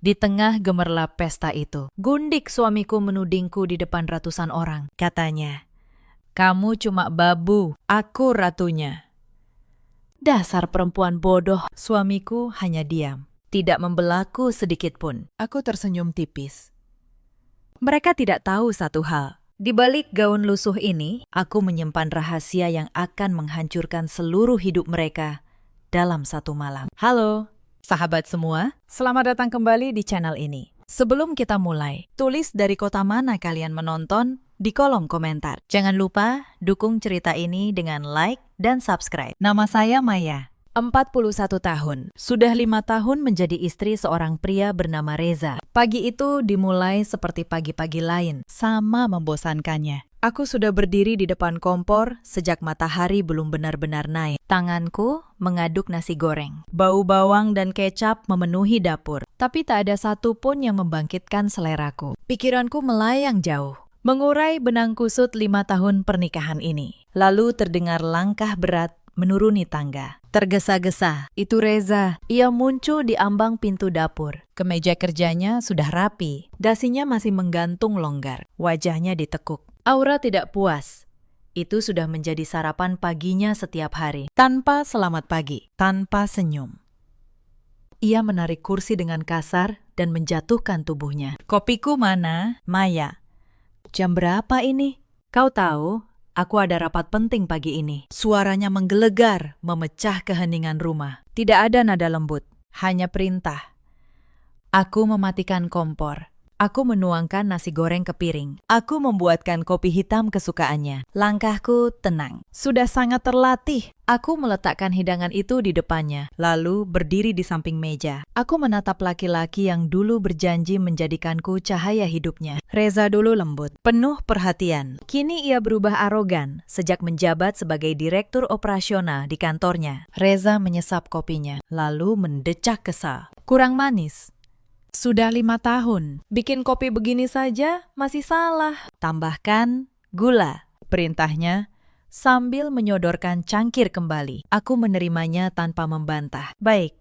Di tengah gemerlap pesta itu, gundik suamiku menudingku di depan ratusan orang. Katanya, "Kamu cuma babu, aku ratunya." Dasar perempuan bodoh, suamiku hanya diam. Tidak membelaku sedikit pun. Aku tersenyum tipis. Mereka tidak tahu satu hal. Di balik gaun lusuh ini, aku menyimpan rahasia yang akan menghancurkan seluruh hidup mereka dalam satu malam. Halo, sahabat semua. Selamat datang kembali di channel ini. Sebelum kita mulai, tulis dari kota mana kalian menonton di kolom komentar. Jangan lupa dukung cerita ini dengan like dan subscribe. Nama saya Maya. 41 tahun. Sudah 5 tahun menjadi istri seorang pria bernama Reza. Pagi itu dimulai seperti pagi-pagi lain, sama membosankannya. Aku sudah berdiri di depan kompor sejak matahari belum benar-benar naik. Tanganku mengaduk nasi goreng. Bau bawang dan kecap memenuhi dapur. Tapi tak ada satu pun yang membangkitkan seleraku. Pikiranku melayang jauh, mengurai benang kusut 5 tahun pernikahan ini. Lalu terdengar langkah berat menuruni tangga. Tergesa-gesa, itu Reza. Ia muncul di ambang pintu dapur. Kemeja kerjanya sudah rapi. Dasinya masih menggantung longgar. Wajahnya ditekuk. Aura tidak puas. Itu sudah menjadi sarapan paginya setiap hari. Tanpa selamat pagi, tanpa senyum. Ia menarik kursi dengan kasar dan menjatuhkan tubuhnya. "Kopiku mana, Maya?" "Jam berapa ini?" "Kau tahu, aku ada rapat penting pagi ini." Suaranya menggelegar, memecah keheningan rumah. Tidak ada nada lembut, hanya perintah. Aku mematikan kompor. Aku menuangkan nasi goreng ke piring. Aku membuatkan kopi hitam kesukaannya. Langkahku tenang. Sudah sangat terlatih. Aku meletakkan hidangan itu di depannya, lalu berdiri di samping meja. Aku menatap laki-laki yang dulu berjanji menjadikanku cahaya hidupnya. Reza dulu lembut, penuh perhatian. Kini ia berubah arogan sejak menjabat sebagai direktur operasional di kantornya. Reza menyesap kopinya, lalu mendecak kesal. "Kurang manis. Sudah 5 tahun, bikin kopi begini saja masih salah. Tambahkan gula," perintahnya sambil menyodorkan cangkir kembali. Aku menerimanya tanpa membantah. "Baik,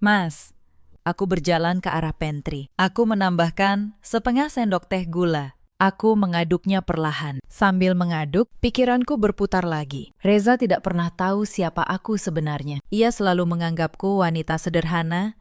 Mas." Aku berjalan ke arah pantry. Aku menambahkan setengah sendok teh gula. Aku mengaduknya perlahan. Sambil mengaduk, pikiranku berputar lagi. Reza tidak pernah tahu siapa aku sebenarnya. Ia selalu menganggapku wanita sederhana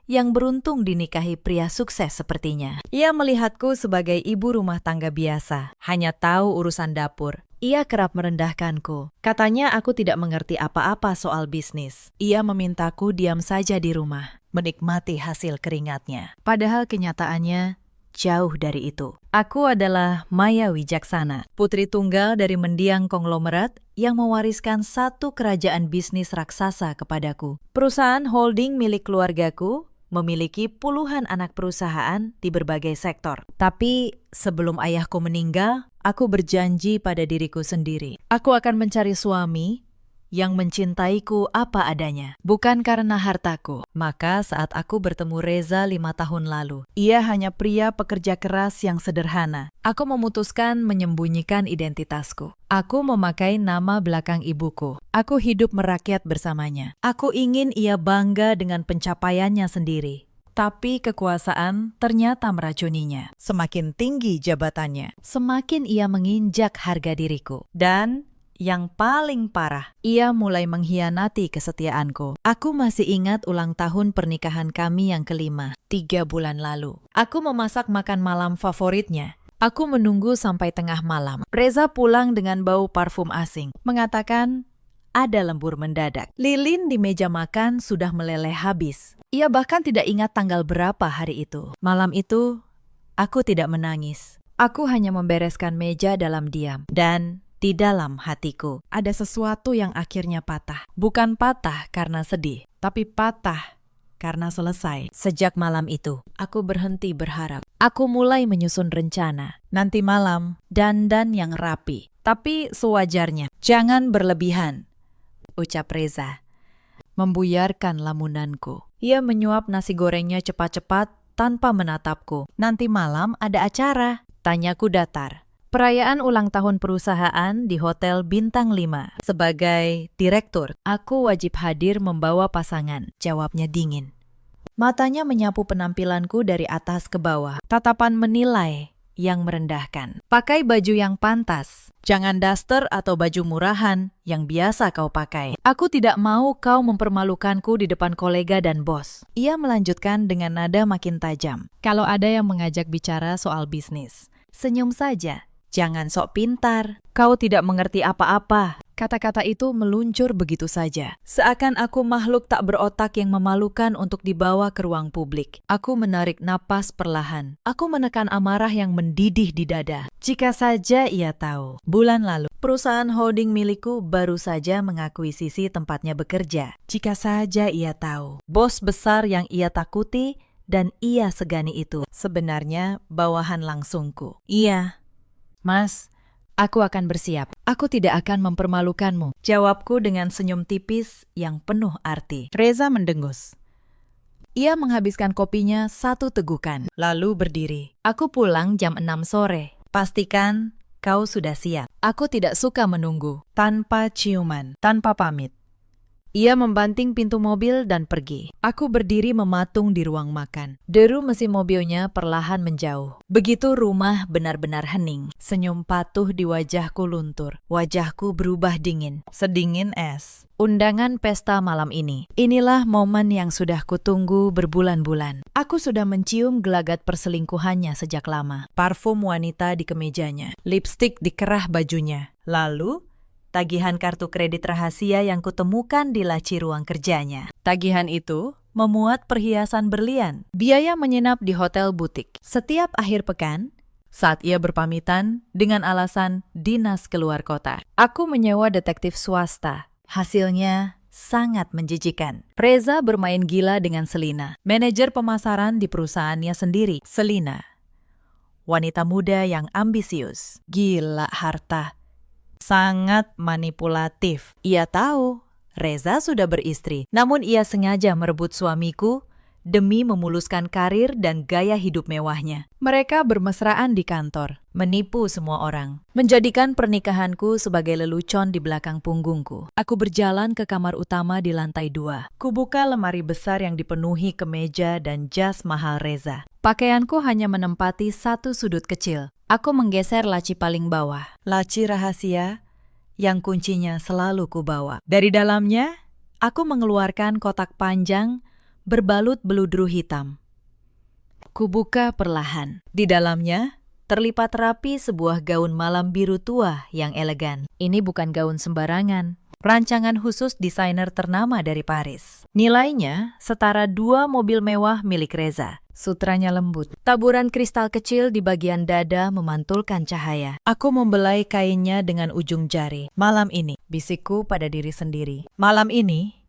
yang beruntung dinikahi pria sukses sepertinya. Ia melihatku sebagai ibu rumah tangga biasa, hanya tahu urusan dapur. Ia kerap merendahkanku. Katanya aku tidak mengerti apa-apa soal bisnis. Ia memintaku diam saja di rumah, menikmati hasil keringatnya. Padahal kenyataannya jauh dari itu. Aku adalah Maya Wijaksana, putri tunggal dari mendiang konglomerat yang mewariskan satu kerajaan bisnis raksasa kepadaku. Perusahaan holding milik keluargaku memiliki puluhan anak perusahaan di berbagai sektor. Tapi sebelum ayahku meninggal, aku berjanji pada diriku sendiri. Aku akan mencari suami yang mencintaiku apa adanya, bukan karena hartaku. Maka saat aku bertemu Reza 5 tahun lalu, ia hanya pria pekerja keras yang sederhana. Aku memutuskan menyembunyikan identitasku. Aku memakai nama belakang ibuku. Aku hidup merakyat bersamanya. Aku ingin ia bangga dengan pencapaiannya sendiri. Tapi kekuasaan ternyata meracuninya. Semakin tinggi jabatannya, semakin ia menginjak harga diriku. Dan yang paling parah, ia mulai mengkhianati kesetiaanku. Aku masih ingat ulang tahun pernikahan kami yang kelima, 3 bulan lalu. Aku memasak makan malam favoritnya. Aku menunggu sampai tengah malam. Reza pulang dengan bau parfum asing, mengatakan ada lembur mendadak. Lilin di meja makan sudah meleleh habis. Ia bahkan tidak ingat tanggal berapa hari itu. Malam itu, aku tidak menangis. Aku hanya membereskan meja dalam diam. Dan di dalam hatiku, ada sesuatu yang akhirnya patah. Bukan patah karena sedih, tapi patah karena selesai. Sejak malam itu, aku berhenti berharap. Aku mulai menyusun rencana. Nanti malam, dandan yang rapi, tapi sewajarnya. Jangan berlebihan, ucap Reza, membuyarkan lamunanku. Ia menyuap nasi gorengnya cepat-cepat tanpa menatapku. "Nanti malam ada acara?" tanyaku datar. "Perayaan ulang tahun perusahaan di Hotel Bintang 5. Sebagai direktur, aku wajib hadir membawa pasangan," jawabnya dingin. Matanya menyapu penampilanku dari atas ke bawah. Tatapan menilai yang merendahkan. Pakai baju yang pantas. Jangan daster atau baju murahan yang biasa kau pakai. Aku tidak mau kau mempermalukanku di depan kolega dan bos. Ia melanjutkan dengan nada makin tajam. Kalau ada yang mengajak bicara soal bisnis, senyum saja. Jangan sok pintar. Kau tidak mengerti apa-apa. Kata-kata itu meluncur begitu saja. Seakan aku makhluk tak berotak yang memalukan untuk dibawa ke ruang publik. Aku menarik napas perlahan. Aku menekan amarah yang mendidih di dada. Jika saja ia tahu, bulan lalu, perusahaan holding milikku baru saja mengakuisisi tempatnya bekerja. Jika saja ia tahu, bos besar yang ia takuti dan ia segani itu sebenarnya bawahan langsungku. Iya, Mas. Aku akan bersiap. Aku tidak akan mempermalukanmu. Jawabku dengan senyum tipis yang penuh arti. Reza mendengus. Ia menghabiskan kopinya satu tegukan, lalu berdiri. Aku pulang jam 6 sore. Pastikan kau sudah siap. Aku tidak suka menunggu. Tanpa ciuman, tanpa pamit. Ia membanting pintu mobil dan pergi. Aku berdiri mematung di ruang makan. Deru mesin mobilnya perlahan menjauh. Begitu rumah benar-benar hening. Senyum patuh di wajahku luntur. Wajahku berubah dingin. Sedingin es. Undangan pesta malam ini. Inilah momen yang sudah kutunggu berbulan-bulan. Aku sudah mencium gelagat perselingkuhannya sejak lama. Parfum wanita di kemejanya. Lipstik di kerah bajunya. Lalu tagihan kartu kredit rahasia yang kutemukan di laci ruang kerjanya. Tagihan itu memuat perhiasan berlian, biaya menginap di hotel butik. Setiap akhir pekan, saat ia berpamitan dengan alasan dinas keluar kota. Aku menyewa detektif swasta. Hasilnya sangat menjijikan. Reza bermain gila dengan Selina, manajer pemasaran di perusahaannya sendiri. Selina, wanita muda yang ambisius, gila harta, sangat manipulatif. Ia tahu Reza sudah beristri, namun ia sengaja merebut suamiku demi memuluskan karir dan gaya hidup mewahnya. Mereka bermesraan di kantor, menipu semua orang, menjadikan pernikahanku sebagai lelucon di belakang punggungku. Aku berjalan ke kamar utama di lantai 2. Kubuka lemari besar yang dipenuhi kemeja dan jas mahal Reza. Pakaianku hanya menempati satu sudut kecil. Aku menggeser laci paling bawah. Laci rahasia yang kuncinya selalu kubawa. Dari dalamnya, aku mengeluarkan kotak panjang berbalut beludru hitam. Kubuka perlahan. Di dalamnya, terlipat rapi sebuah gaun malam biru tua yang elegan. Ini bukan gaun sembarangan. Rancangan khusus desainer ternama dari Paris. Nilainya setara 2 mobil mewah milik Reza. Sutranya lembut. Taburan kristal kecil di bagian dada memantulkan cahaya. Aku membelai kainnya dengan ujung jari. Malam ini, bisikku pada diri sendiri. Malam ini,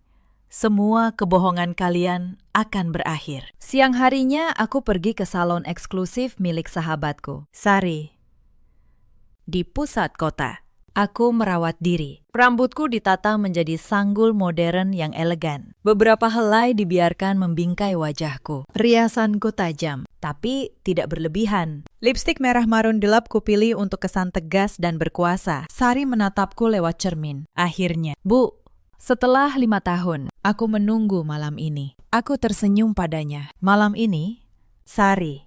semua kebohongan kalian akan berakhir. Siang harinya, aku pergi ke salon eksklusif milik sahabatku, Sari, di pusat kota. Aku merawat diri. Rambutku ditata menjadi sanggul modern yang elegan. Beberapa helai dibiarkan membingkai wajahku. Riasanku tajam, tapi tidak berlebihan. Lipstik merah marun gelap kupilih untuk kesan tegas dan berkuasa. Sari menatapku lewat cermin. Akhirnya, Bu, setelah 5 tahun, aku menunggu malam ini. Aku tersenyum padanya. Malam ini, Sari,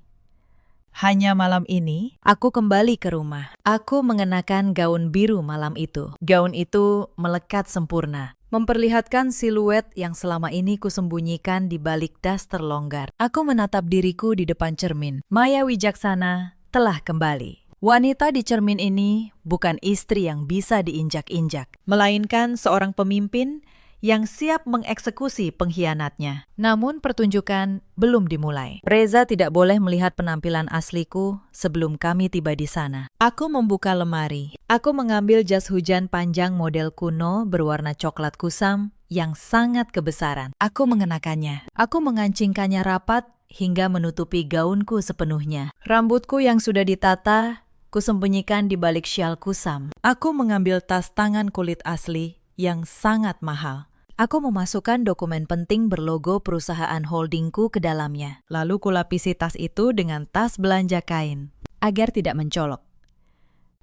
hanya malam ini, aku kembali ke rumah. Aku mengenakan gaun biru malam itu. Gaun itu melekat sempurna, memperlihatkan siluet yang selama ini kusembunyikan di balik daster longgar. Aku menatap diriku di depan cermin. Maya Wijaksana telah kembali. Wanita di cermin ini bukan istri yang bisa diinjak-injak, melainkan seorang pemimpin yang siap mengeksekusi pengkhianatnya. Namun pertunjukan belum dimulai. Reza tidak boleh melihat penampilan asliku sebelum kami tiba di sana. Aku membuka lemari. Aku mengambil jas hujan panjang model kuno berwarna coklat kusam yang sangat kebesaran. Aku mengenakannya. Aku mengancingkannya rapat hingga menutupi gaunku sepenuhnya. Rambutku yang sudah ditata, kusembunyikan di balik syal kusam. Aku mengambil tas tangan kulit asli yang sangat mahal. Aku memasukkan dokumen penting berlogo perusahaan holdingku ke dalamnya. Lalu kulapisi tas itu dengan tas belanja kain, agar tidak mencolok.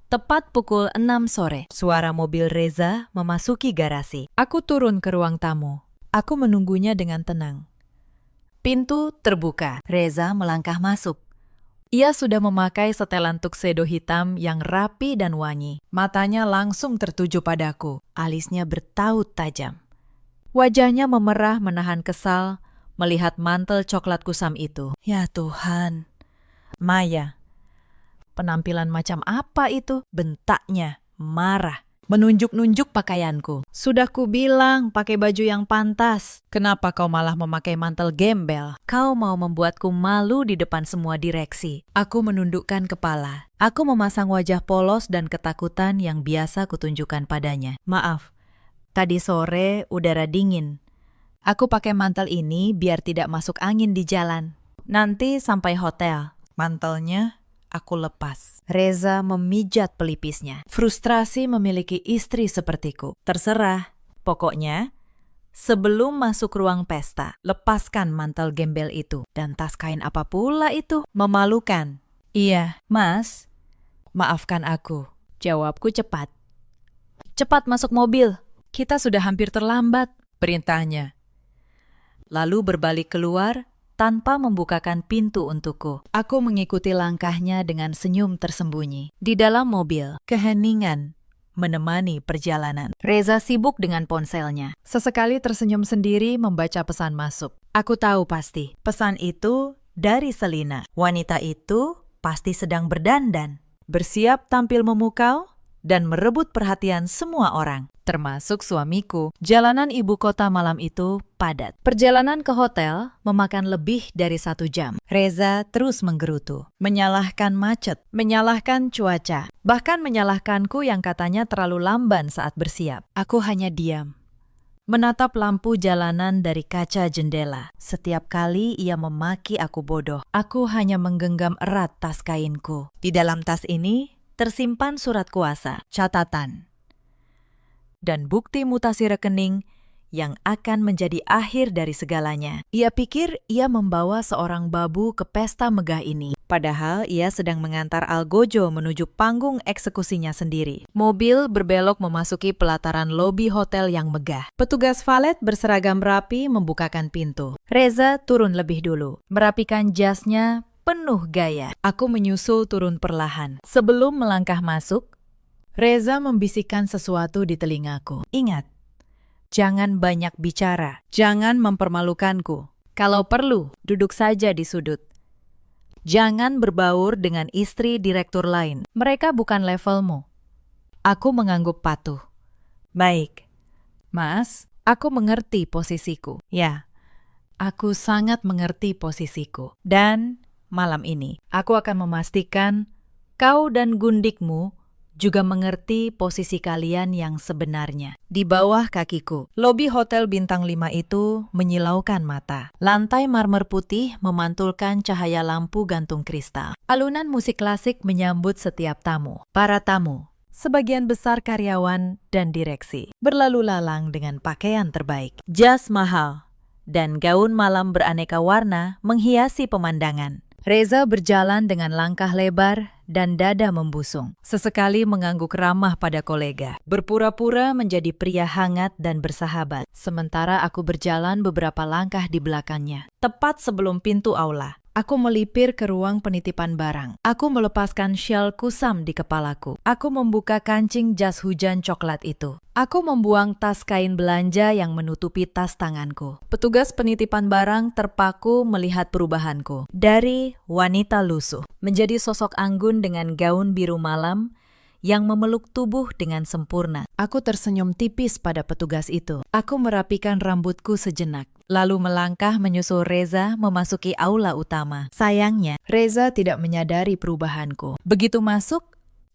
Tepat pukul 6 sore, suara mobil Reza memasuki garasi. Aku turun ke ruang tamu. Aku menunggunya dengan tenang. Pintu terbuka. Reza melangkah masuk. Ia sudah memakai setelan tuxedo hitam yang rapi dan wangi. Matanya langsung tertuju padaku. Alisnya bertaut tajam. Wajahnya memerah menahan kesal melihat mantel coklat kusam itu. Ya Tuhan. Maya. Penampilan macam apa itu? Bentaknya. Marah. Menunjuk-nunjuk pakaianku. Sudah kubilang pakai baju yang pantas. Kenapa kau malah memakai mantel gembel? Kau mau membuatku malu di depan semua direksi. Aku menundukkan kepala. Aku memasang wajah polos dan ketakutan yang biasa kutunjukkan padanya. Maaf, tadi sore udara dingin. Aku pakai mantel ini biar tidak masuk angin di jalan. Nanti sampai hotel. Mantelnya aku lepas. Reza memijat pelipisnya. Frustrasi memiliki istri sepertiku. Terserah. Pokoknya, sebelum masuk ruang pesta, lepaskan mantel gembel itu. Dan tas kain apa pula itu? Memalukan. Iya, Mas. Maafkan aku. Jawabku cepat. Cepat masuk mobil. Kita sudah hampir terlambat. Perintahnya. Lalu berbalik keluar tanpa membukakan pintu untukku. Aku mengikuti langkahnya dengan senyum tersembunyi. Di dalam mobil, keheningan menemani perjalanan. Reza sibuk dengan ponselnya. Sesekali tersenyum sendiri membaca pesan masuk. Aku tahu pasti, pesan itu dari Selina. Wanita itu pasti sedang berdandan, bersiap tampil memukau, dan merebut perhatian semua orang, termasuk suamiku. Jalanan ibu kota malam itu padat. Perjalanan ke hotel memakan lebih dari 1 jam. Reza terus menggerutu, menyalahkan macet, menyalahkan cuaca, bahkan menyalahkanku yang katanya terlalu lamban saat bersiap. Aku hanya diam, menatap lampu jalanan dari kaca jendela. Setiap kali ia memaki aku bodoh, aku hanya menggenggam erat tas kainku. Di dalam tas ini tersimpan surat kuasa, catatan, dan bukti mutasi rekening yang akan menjadi akhir dari segalanya. Ia pikir ia membawa seorang babu ke pesta megah ini. Padahal ia sedang mengantar Algojo menuju panggung eksekusinya sendiri. Mobil berbelok memasuki pelataran lobi hotel yang megah. Petugas valet berseragam rapi membukakan pintu. Reza turun lebih dulu, merapikan jasnya penuh gaya. Aku menyusul turun perlahan. Sebelum melangkah masuk, Reza membisikkan sesuatu di telingaku. Ingat, jangan banyak bicara. Jangan mempermalukanku. Kalau perlu, duduk saja di sudut. Jangan berbaur dengan istri direktur lain. Mereka bukan levelmu. Aku mengangguk patuh. Baik. Mas, aku mengerti posisiku. Ya, aku sangat mengerti posisiku. Dan malam ini, aku akan memastikan kau dan gundikmu juga mengerti posisi kalian yang sebenarnya. Di bawah kakiku, lobi hotel bintang 5 itu menyilaukan mata. Lantai marmer putih memantulkan cahaya lampu gantung kristal. Alunan musik klasik menyambut setiap tamu. Para tamu, sebagian besar karyawan dan direksi, berlalu lalang dengan pakaian terbaik. Jas mahal dan gaun malam beraneka warna menghiasi pemandangan. Reza berjalan dengan langkah lebar dan dada membusung. Sesekali mengangguk ramah pada kolega. Berpura-pura menjadi pria hangat dan bersahabat. Sementara aku berjalan beberapa langkah di belakangnya. Tepat sebelum pintu aula, aku melipir ke ruang penitipan barang. Aku melepaskan syal kusam di kepalaku. Aku membuka kancing jas hujan coklat itu. Aku membuang tas kain belanja yang menutupi tas tanganku. Petugas penitipan barang terpaku melihat perubahanku. Dari wanita lusuh menjadi sosok anggun dengan gaun biru malam yang memeluk tubuh dengan sempurna. Aku tersenyum tipis pada petugas itu. Aku merapikan rambutku sejenak, lalu melangkah menyusul Reza memasuki aula utama. Sayangnya, Reza tidak menyadari perubahanku. Begitu masuk,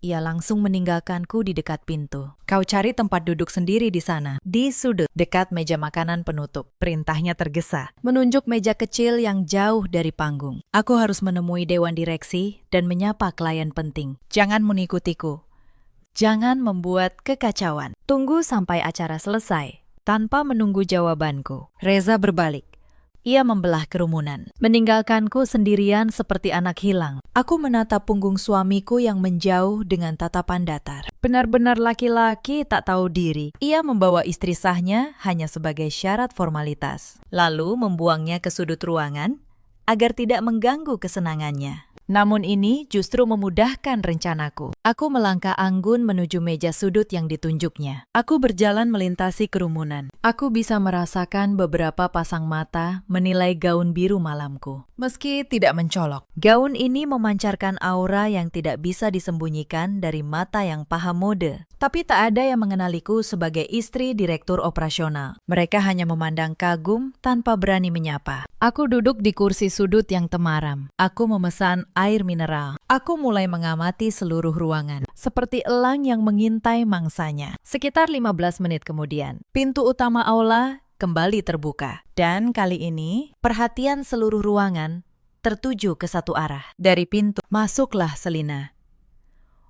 ia langsung meninggalkanku di dekat pintu. Kau cari tempat duduk sendiri di sana, di sudut, dekat meja makanan penutup. Perintahnya tergesa, menunjuk meja kecil yang jauh dari panggung. Aku harus menemui dewan direksi dan menyapa klien penting. Jangan mengikutiku. Jangan membuat kekacauan. Tunggu sampai acara selesai. Tanpa menunggu jawabanku, Reza berbalik. Ia membelah kerumunan, meninggalkanku sendirian seperti anak hilang. Aku menatap punggung suamiku yang menjauh dengan tatapan datar. Benar-benar laki-laki tak tahu diri. Ia membawa istri sahnya hanya sebagai syarat formalitas, lalu membuangnya ke sudut ruangan agar tidak mengganggu kesenangannya. Namun ini justru memudahkan rencanaku. Aku melangkah anggun menuju meja sudut yang ditunjuknya. Aku berjalan melintasi kerumunan. Aku bisa merasakan beberapa pasang mata menilai gaun biru malamku. Meski tidak mencolok, gaun ini memancarkan aura yang tidak bisa disembunyikan dari mata yang paham mode. Tapi tak ada yang mengenaliku sebagai istri direktur operasional. Mereka hanya memandang kagum tanpa berani menyapa. Aku duduk di kursi sudut yang temaram. Aku memesan air mineral. Aku mulai mengamati seluruh ruangan, seperti elang yang mengintai mangsanya. Sekitar 15 menit kemudian, pintu utama aula kembali terbuka. Dan kali ini, perhatian seluruh ruangan tertuju ke satu arah. Dari pintu, masuklah Selina,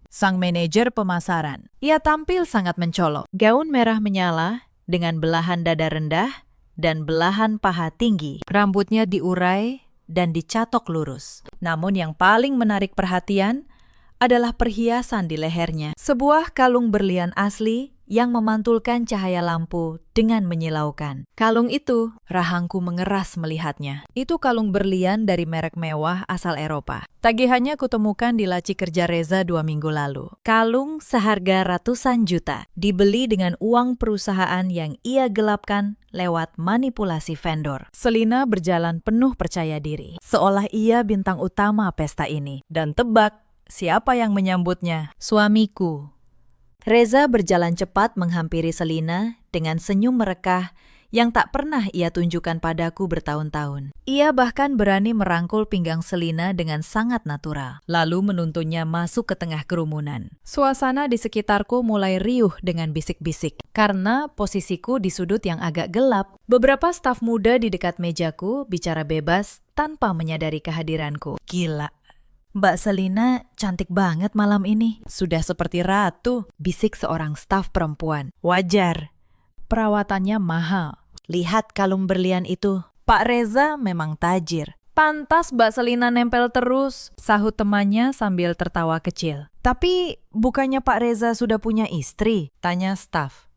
sang manajer pemasaran. Ia tampil sangat mencolok. Gaun merah menyala dengan belahan dada rendah dan belahan paha tinggi. Rambutnya diurai dan dicatok lurus. Namun yang paling menarik perhatian adalah perhiasan di lehernya. Sebuah kalung berlian asli yang memantulkan cahaya lampu dengan menyilaukan. Kalung itu, rahangku mengeras melihatnya. Itu kalung berlian dari merek mewah asal Eropa. Tagihannya kutemukan di laci kerja Reza 2 minggu lalu. Kalung seharga ratusan juta, dibeli dengan uang perusahaan yang ia gelapkan lewat manipulasi vendor. Selina berjalan penuh percaya diri, seolah ia bintang utama pesta ini. Dan tebak, siapa yang menyambutnya? Suamiku. Reza berjalan cepat menghampiri Selina dengan senyum merekah yang tak pernah ia tunjukkan padaku bertahun-tahun. Ia bahkan berani merangkul pinggang Selina dengan sangat natural, lalu menuntunnya masuk ke tengah kerumunan. Suasana di sekitarku mulai riuh dengan bisik-bisik, karena posisiku di sudut yang agak gelap. Beberapa staf muda di dekat mejaku bicara bebas tanpa menyadari kehadiranku. Gila. Mbak Selina cantik banget malam ini. Sudah seperti ratu, bisik seorang staf perempuan. Wajar, perawatannya mahal. Lihat kalung berlian itu. Pak Reza memang tajir. Pantas Mbak Selina nempel terus, sahut temannya sambil tertawa kecil. Tapi bukannya Pak Reza sudah punya istri? Tanya staf.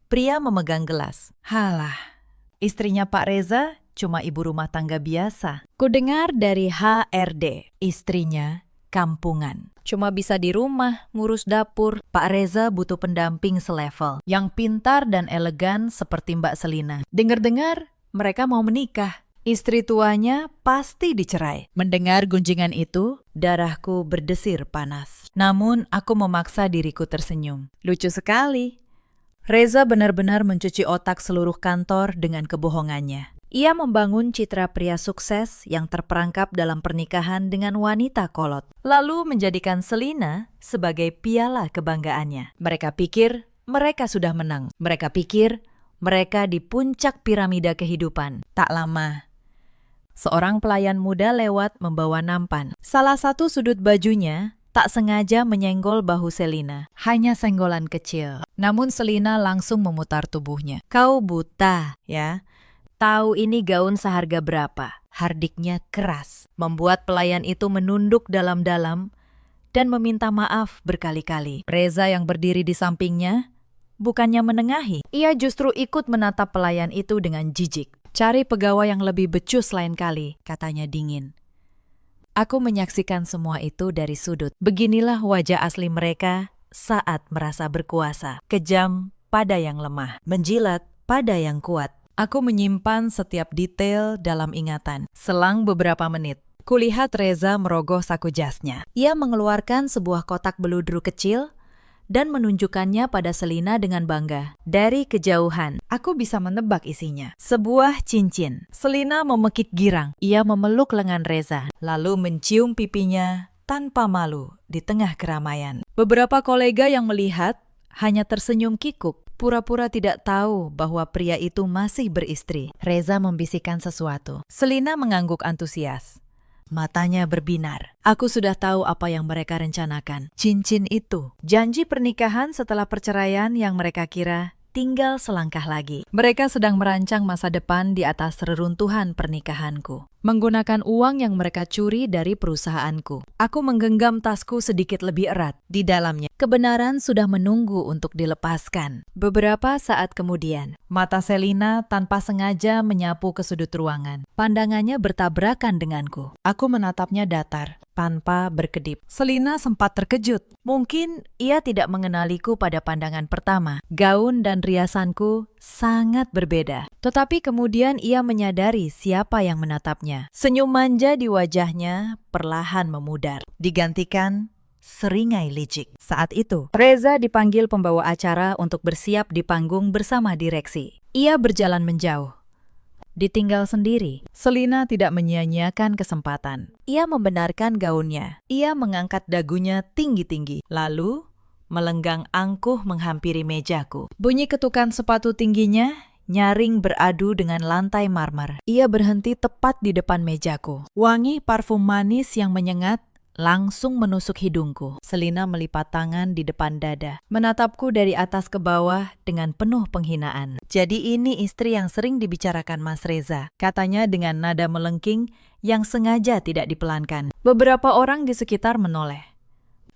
Pria memegang gelas. Halah, istrinya Pak Reza cuma ibu rumah tangga biasa. Kudengar dari HRD, istrinya kampungan. Cuma bisa di rumah, ngurus dapur. Pak Reza butuh pendamping selevel, yang pintar dan elegan seperti Mbak Selina. Dengar-dengar, mereka mau menikah. Istri tuanya pasti dicerai. Mendengar gunjingan itu, darahku berdesir panas. Namun, aku memaksa diriku tersenyum. Lucu sekali. Reza benar-benar mencuci otak seluruh kantor dengan kebohongannya. Ia membangun citra pria sukses yang terperangkap dalam pernikahan dengan wanita kolot, lalu menjadikan Selina sebagai piala kebanggaannya. Mereka pikir mereka sudah menang. Mereka pikir mereka di puncak piramida kehidupan. Tak lama, seorang pelayan muda lewat membawa nampan. Salah satu sudut bajunya tak sengaja menyenggol bahu Selina. Hanya senggolan kecil. Namun Selina langsung memutar tubuhnya. Kau buta, ya? Tahu ini gaun seharga berapa? Hardiknya keras, membuat pelayan itu menunduk dalam-dalam dan meminta maaf berkali-kali. Reza yang berdiri di sampingnya bukannya menengahi, ia justru ikut menatap pelayan itu dengan jijik. Cari pegawai yang lebih becus lain kali, katanya dingin. Aku menyaksikan semua itu dari sudut. Beginilah wajah asli mereka saat merasa berkuasa. Kejam pada yang lemah, menjilat pada yang kuat. Aku menyimpan setiap detail dalam ingatan. Selang beberapa menit, kulihat Reza merogoh saku jasnya. Ia mengeluarkan sebuah kotak beludru kecil dan menunjukkannya pada Selina dengan bangga. Dari kejauhan, aku bisa menebak isinya. Sebuah cincin. Selina memekik girang. Ia memeluk lengan Reza, lalu mencium pipinya tanpa malu di tengah keramaian. Beberapa kolega yang melihat hanya tersenyum kikuk, pura-pura tidak tahu bahwa pria itu masih beristri. Reza membisikkan sesuatu. Selina mengangguk antusias. Matanya berbinar. Aku sudah tahu apa yang mereka rencanakan. Cincin itu. Janji pernikahan setelah perceraian yang mereka kira tinggal selangkah lagi. Mereka sedang merancang masa depan di atas reruntuhan pernikahanku. Menggunakan uang yang mereka curi dari perusahaanku. Aku menggenggam tasku sedikit lebih erat. Di dalamnya, kebenaran sudah menunggu untuk dilepaskan. Beberapa saat kemudian, mata Selina tanpa sengaja menyapu ke sudut ruangan. Pandangannya bertabrakan denganku. Aku menatapnya datar, tanpa berkedip. Selina sempat terkejut. Mungkin ia tidak mengenaliku pada pandangan pertama. Gaun dan riasanku sangat berbeda. Tetapi kemudian ia menyadari siapa yang menatapnya. Senyum manja di wajahnya perlahan memudar, digantikan seringai licik. Saat itu, Reza dipanggil pembawa acara untuk bersiap di panggung bersama direksi. Ia berjalan menjauh. Ditinggal sendiri, Selina tidak menyia-nyiakan kesempatan. Ia membenarkan gaunnya. Ia mengangkat dagunya tinggi-tinggi, lalu melenggang angkuh menghampiri mejaku. Bunyi ketukan sepatu tingginya nyaring beradu dengan lantai marmer. Ia berhenti tepat di depan mejaku. Wangi parfum manis yang menyengat langsung menusuk hidungku. Selina melipat tangan di depan dada, menatapku dari atas ke bawah dengan penuh penghinaan. Jadi ini istri yang sering dibicarakan Mas Reza, katanya dengan nada melengking yang sengaja tidak dipelankan. Beberapa orang di sekitar menoleh.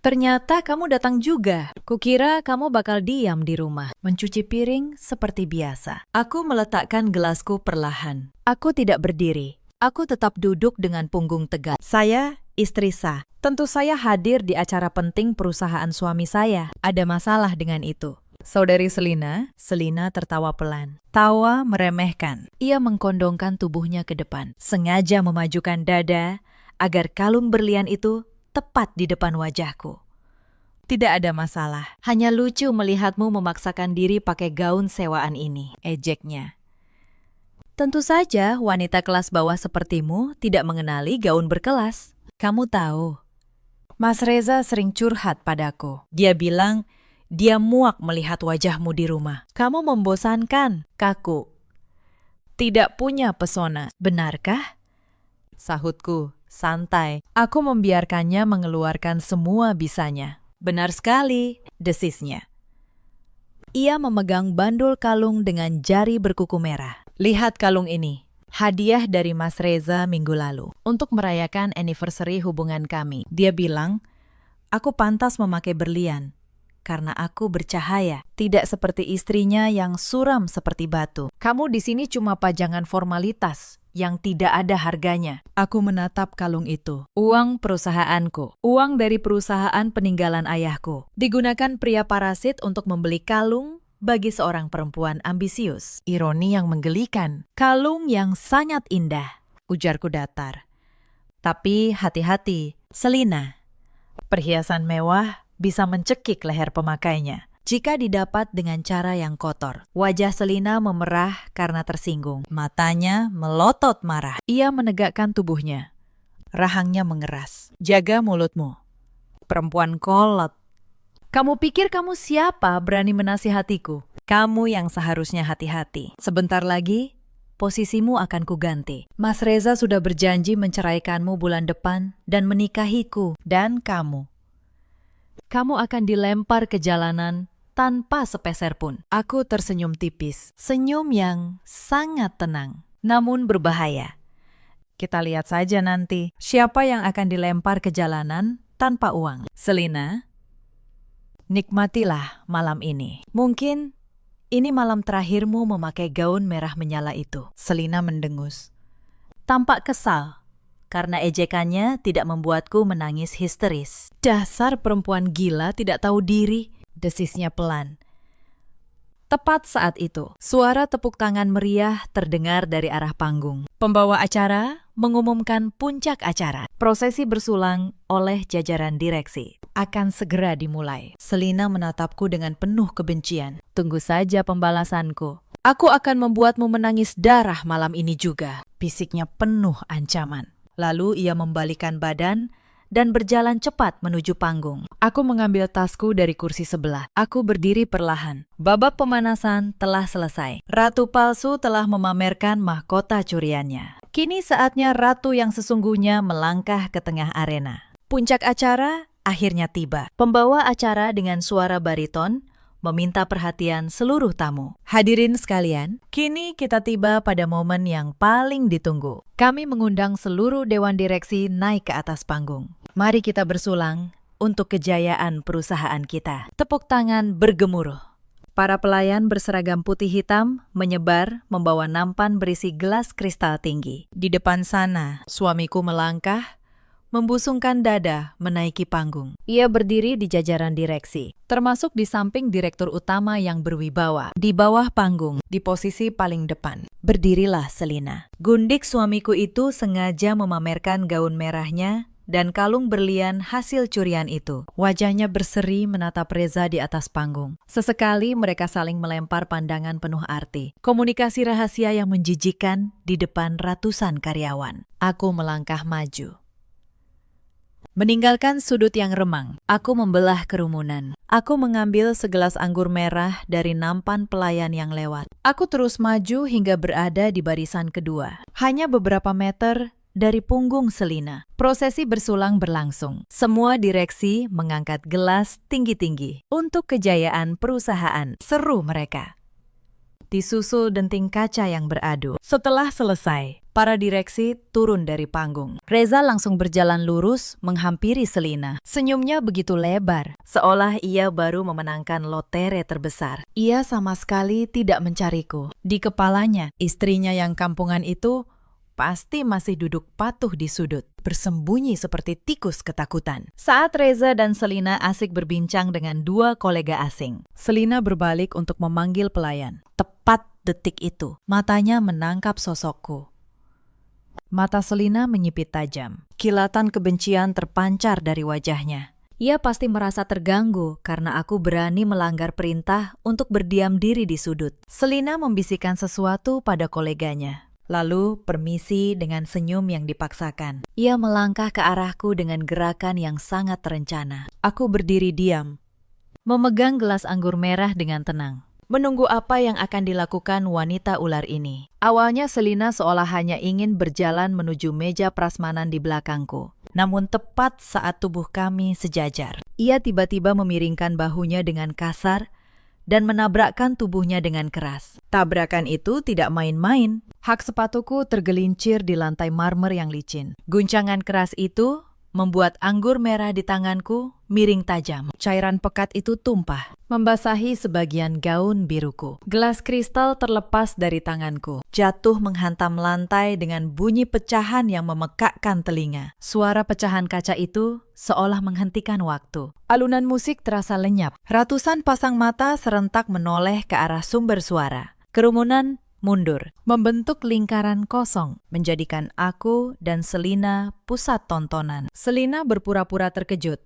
Ternyata kamu datang juga. Kukira kamu bakal diam di rumah, mencuci piring seperti biasa. Aku meletakkan gelasku perlahan. Aku tidak berdiri. Aku tetap duduk dengan punggung tegak. Saya istri sah. Tentu saya hadir di acara penting perusahaan suami saya. Ada masalah dengan itu. Saudari Selina tertawa pelan. Tawa meremehkan. Ia mengkondongkan tubuhnya ke depan, sengaja memajukan dada agar kalung berlian itu tepat di depan wajahku. Tidak ada masalah, hanya lucu melihatmu memaksakan diri pakai gaun sewaan ini, ejeknya. Tentu saja wanita kelas bawah sepertimu tidak mengenali gaun berkelas. Kamu tahu, Mas Reza sering curhat padaku. Dia bilang dia muak melihat wajahmu di rumah. Kamu membosankan, kaku. Tidak punya pesona, benarkah? Sahutku. Santai, aku membiarkannya mengeluarkan semua bisanya. Benar sekali, desisnya. Ia memegang bandul kalung dengan jari berkuku merah. Lihat kalung ini, hadiah dari Mas Reza minggu lalu. Untuk merayakan anniversary hubungan kami. Dia bilang, aku pantas memakai berlian. Karena aku bercahaya, tidak seperti istrinya yang suram seperti batu. Kamu di sini cuma pajangan formalitas yang tidak ada harganya. Aku menatap kalung itu. Uang perusahaanku. Uang dari perusahaan peninggalan ayahku. Digunakan pria parasit untuk membeli kalung bagi seorang perempuan ambisius. Ironi yang menggelikan. Kalung yang sangat indah, ujarku datar. Tapi hati-hati, Selina. Perhiasan mewah bisa mencekik leher pemakainya jika didapat dengan cara yang kotor. Wajah Selina memerah karena tersinggung. Matanya melotot marah. Ia menegakkan tubuhnya. Rahangnya mengeras. Jaga mulutmu. Perempuan kolot. Kamu pikir kamu siapa berani menasihatiku? Kamu yang seharusnya hati-hati. Sebentar lagi, posisimu akan kuganti. Mas Reza sudah berjanji menceraikanmu bulan depan dan menikahiku dan kamu. Kamu akan dilempar ke jalanan tanpa sepeser pun. Aku tersenyum tipis. Senyum yang sangat tenang, namun berbahaya. Kita lihat saja nanti siapa yang akan dilempar ke jalanan tanpa uang. Selina, nikmatilah malam ini. Mungkin ini malam terakhirmu memakai gaun merah menyala itu. Selina mendengus. Tampak kesal karena ejekannya tidak membuatku menangis histeris. Dasar perempuan gila tidak tahu diri, desisnya pelan. Tepat saat itu, suara tepuk tangan meriah terdengar dari arah panggung. Pembawa acara mengumumkan puncak acara. Prosesi bersulang oleh jajaran direksi. Akan segera dimulai. Selina menatapku dengan penuh kebencian. Tunggu saja pembalasanku. Aku akan membuatmu menangis darah malam ini juga. Bisiknya penuh ancaman. Lalu ia membalikan badan dan berjalan cepat menuju panggung. Aku mengambil tasku dari kursi sebelah. Aku berdiri perlahan. Babak pemanasan telah selesai. Ratu palsu telah memamerkan mahkota curiannya. Kini saatnya ratu yang sesungguhnya melangkah ke tengah arena. Puncak acara akhirnya tiba. Pembawa acara dengan suara bariton meminta perhatian seluruh tamu. Hadirin sekalian, kini kita tiba pada momen yang paling ditunggu. Kami mengundang seluruh dewan direksi naik ke atas panggung. Mari kita bersulang untuk kejayaan perusahaan kita. Tepuk tangan bergemuruh. Para pelayan berseragam putih hitam menyebar membawa nampan berisi gelas kristal tinggi. Di depan sana, suamiku melangkah, membusungkan dada menaiki panggung. Ia berdiri di jajaran direksi, termasuk di samping direktur utama yang berwibawa. Di bawah panggung, di posisi paling depan, berdirilah Selina. Gundik suamiku itu sengaja memamerkan gaun merahnya dan kalung berlian hasil curian itu. Wajahnya berseri menatap Reza di atas panggung. Sesekali mereka saling melempar pandangan penuh arti. Komunikasi rahasia yang menjijikan di depan ratusan karyawan. Aku melangkah maju. Meninggalkan sudut yang remang, aku membelah kerumunan. Aku mengambil segelas anggur merah dari nampan pelayan yang lewat. Aku terus maju hingga berada di barisan kedua. Hanya beberapa meter dari punggung Selina. Prosesi bersulang berlangsung. Semua direksi mengangkat gelas tinggi-tinggi untuk kejayaan perusahaan. Seru mereka. Disusul denting kaca yang beradu. Setelah selesai, para direksi turun dari panggung. Reza langsung berjalan lurus menghampiri Selina. Senyumnya begitu lebar, seolah ia baru memenangkan lotere terbesar. Ia sama sekali tidak mencariku. Di kepalanya, istrinya yang kampungan itu pasti masih duduk patuh di sudut, bersembunyi seperti tikus ketakutan. Saat Reza dan Selina asik berbincang dengan dua kolega asing, Selina berbalik untuk memanggil pelayan. Tepat detik itu, matanya menangkap sosokku. Mata Selina menyipit tajam. Kilatan kebencian terpancar dari wajahnya. Ia pasti merasa terganggu karena aku berani melanggar perintah untuk berdiam diri di sudut. Selina membisikkan sesuatu pada koleganya. Lalu permisi dengan senyum yang dipaksakan. Ia melangkah ke arahku dengan gerakan yang sangat terencana. Aku berdiri diam, memegang gelas anggur merah dengan tenang, menunggu apa yang akan dilakukan wanita ular ini. Awalnya Selina seolah hanya ingin berjalan menuju meja prasmanan di belakangku. Namun tepat saat tubuh kami sejajar, ia tiba-tiba memiringkan bahunya dengan kasar dan menabrakkan tubuhnya dengan keras. Tabrakan itu tidak main-main. Hak sepatuku tergelincir di lantai marmer yang licin. Guncangan keras itu membuat anggur merah di tanganku miring tajam. Cairan pekat itu tumpah, membasahi sebagian gaun biruku. Gelas kristal terlepas dari tanganku, jatuh menghantam lantai dengan bunyi pecahan yang memekakkan telinga. Suara pecahan kaca itu seolah menghentikan waktu. Alunan musik terasa lenyap. Ratusan pasang mata serentak menoleh ke arah sumber suara. Kerumunan mundur, membentuk lingkaran kosong, menjadikan aku dan Selina pusat tontonan. Selina berpura-pura terkejut.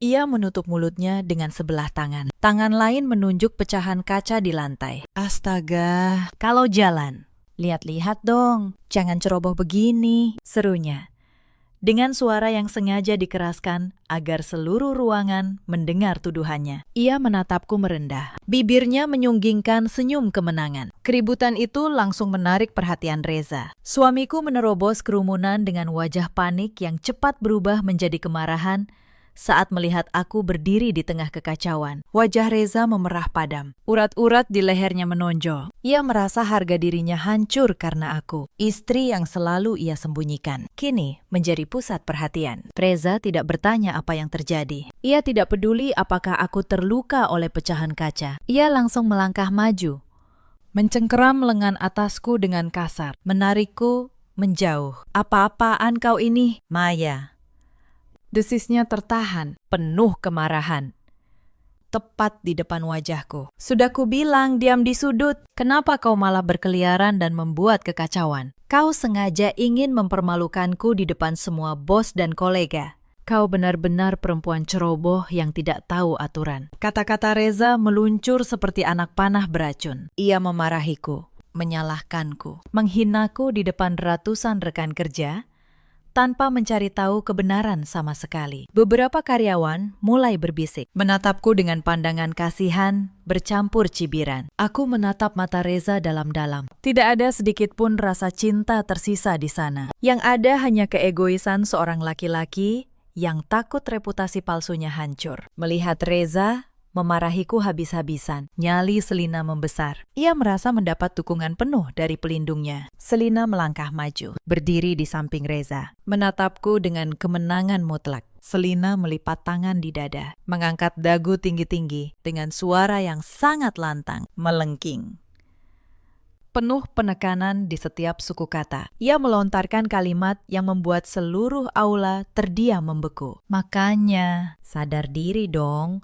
Ia menutup mulutnya dengan sebelah tangan. Tangan lain menunjuk pecahan kaca di lantai. Astaga, kalau jalan, lihat-lihat dong, jangan ceroboh begini, serunya. Dengan suara yang sengaja dikeraskan agar seluruh ruangan mendengar tuduhannya. Ia menatapku merendah. Bibirnya menyunggingkan senyum kemenangan. Keributan itu langsung menarik perhatian Reza. Suamiku menerobos kerumunan dengan wajah panik yang cepat berubah menjadi kemarahan saat melihat aku berdiri di tengah kekacauan. Wajah Reza memerah padam. Urat-urat di lehernya menonjol. Ia merasa harga dirinya hancur karena aku, istri yang selalu ia sembunyikan, kini menjadi pusat perhatian. Reza tidak bertanya apa yang terjadi. Ia tidak peduli apakah aku terluka oleh pecahan kaca. Ia langsung melangkah maju, mencengkeram lengan atasku dengan kasar, menarikku menjauh. Apa-apaan kau ini, Maya? Desisnya tertahan, penuh kemarahan. Tepat di depan wajahku. Sudah kubilang diam di sudut. Kenapa kau malah berkeliaran dan membuat kekacauan? Kau sengaja ingin mempermalukanku di depan semua bos dan kolega. Kau benar-benar perempuan ceroboh yang tidak tahu aturan. Kata-kata Reza meluncur seperti anak panah beracun. Ia memarahiku, menyalahkanku, menghinaku di depan ratusan rekan kerja, tanpa mencari tahu kebenaran sama sekali. Beberapa karyawan mulai berbisik, menatapku dengan pandangan kasihan, bercampur cibiran. Aku menatap mata Reza dalam-dalam. Tidak ada sedikit pun rasa cinta tersisa di sana. Yang ada hanya keegoisan seorang laki-laki yang takut reputasi palsunya hancur. Melihat Reza, memarahiku habis-habisan. Nyali Selina membesar. Ia merasa mendapat dukungan penuh dari pelindungnya. Selina melangkah maju, berdiri di samping Reza, menatapku dengan kemenangan mutlak. Selina melipat tangan di dada, mengangkat dagu tinggi-tinggi dengan suara yang sangat lantang, melengking. Penuh penekanan di setiap suku kata. Ia melontarkan kalimat yang membuat seluruh aula terdiam membeku. Makanya, sadar diri dong.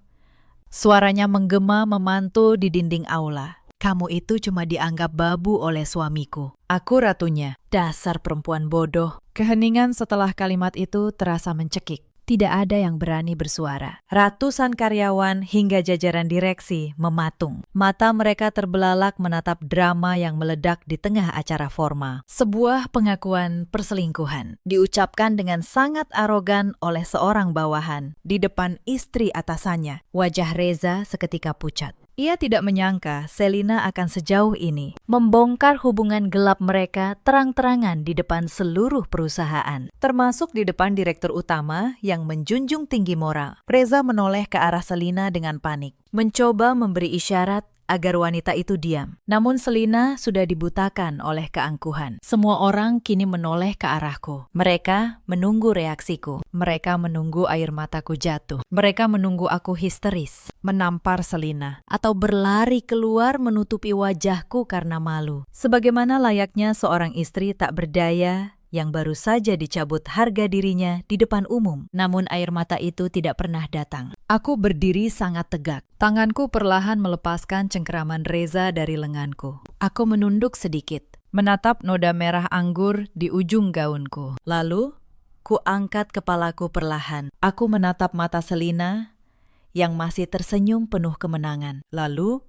Suaranya menggema memantul di dinding aula. Kamu itu cuma dianggap babu oleh suamiku. Aku ratunya. Dasar perempuan bodoh. Keheningan setelah kalimat itu terasa mencekik. Tidak ada yang berani bersuara. Ratusan karyawan hingga jajaran direksi mematung. Mata mereka terbelalak menatap drama yang meledak di tengah acara formal. Sebuah pengakuan perselingkuhan diucapkan dengan sangat arogan oleh seorang bawahan di depan istri atasannya. Wajah Reza seketika pucat. Ia tidak menyangka Selina akan sejauh ini membongkar hubungan gelap mereka terang-terangan di depan seluruh perusahaan, termasuk di depan direktur utama yang menjunjung tinggi moral. Reza menoleh ke arah Selina dengan panik, mencoba memberi isyarat agar wanita itu diam. Namun Selina sudah dibutakan oleh keangkuhan. Semua orang kini menoleh ke arahku. Mereka menunggu reaksiku. Mereka menunggu air mataku jatuh. Mereka menunggu aku histeris, menampar Selina, atau berlari keluar menutupi wajahku karena malu. Sebagaimana layaknya seorang istri tak berdaya yang baru saja dicabut harga dirinya di depan umum. Namun air mata itu tidak pernah datang. Aku berdiri sangat tegak. Tanganku perlahan melepaskan cengkeraman Reza dari lenganku. Aku menunduk sedikit, menatap noda merah anggur di ujung gaunku. Lalu, ku angkat kepalaku perlahan. Aku menatap mata Selina yang masih tersenyum penuh kemenangan. Lalu,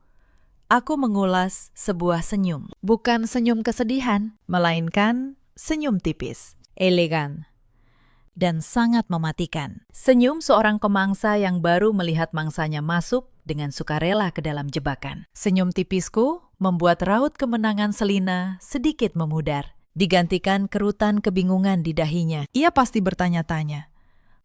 aku mengulas sebuah senyum. Bukan senyum kesedihan, melainkan senyum tipis, elegan, dan sangat mematikan. Senyum seorang pemangsa yang baru melihat mangsanya masuk dengan sukarela ke dalam jebakan. Senyum tipisku membuat raut kemenangan Selina sedikit memudar, digantikan kerutan kebingungan di dahinya. Ia pasti bertanya-tanya,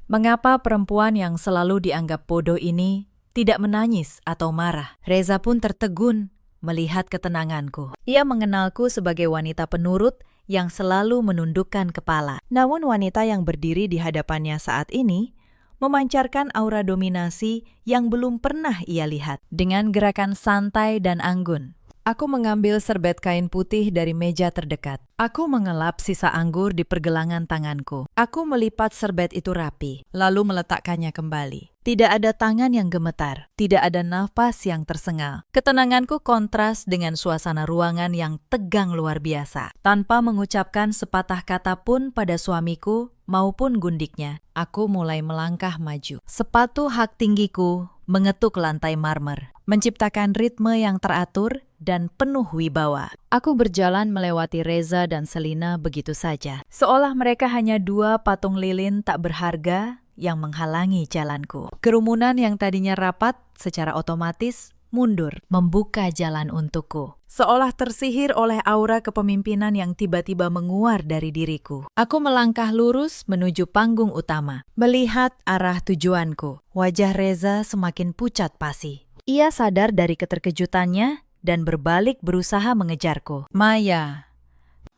mengapa perempuan yang selalu dianggap bodoh ini tidak menangis atau marah? Reza pun tertegun melihat ketenanganku. Ia mengenalku sebagai wanita penurut yang selalu menundukkan kepala. Namun wanita yang berdiri di hadapannya saat ini memancarkan aura dominasi yang belum pernah ia lihat. Dengan gerakan santai dan anggun, aku mengambil serbet kain putih dari meja terdekat. Aku mengelap sisa anggur di pergelangan tanganku. Aku melipat serbet itu rapi, lalu meletakkannya kembali. Tidak ada tangan yang gemetar, tidak ada nafas yang tersengal. Ketenanganku kontras dengan suasana ruangan yang tegang luar biasa. Tanpa mengucapkan sepatah kata pun pada suamiku maupun gundiknya, aku mulai melangkah maju. Sepatu hak tinggiku mengetuk lantai marmer, menciptakan ritme yang teratur dan penuh wibawa. Aku berjalan melewati Reza dan Selina begitu saja, seolah mereka hanya dua patung lilin tak berharga yang menghalangi jalanku. Kerumunan yang tadinya rapat secara otomatis mundur, membuka jalan untukku. Seolah tersihir oleh aura kepemimpinan yang tiba-tiba menguar dari diriku. Aku melangkah lurus menuju panggung utama, melihat arah tujuanku. Wajah Reza semakin pucat pasi. Ia sadar dari keterkejutannya dan berbalik berusaha mengejarku. Maya,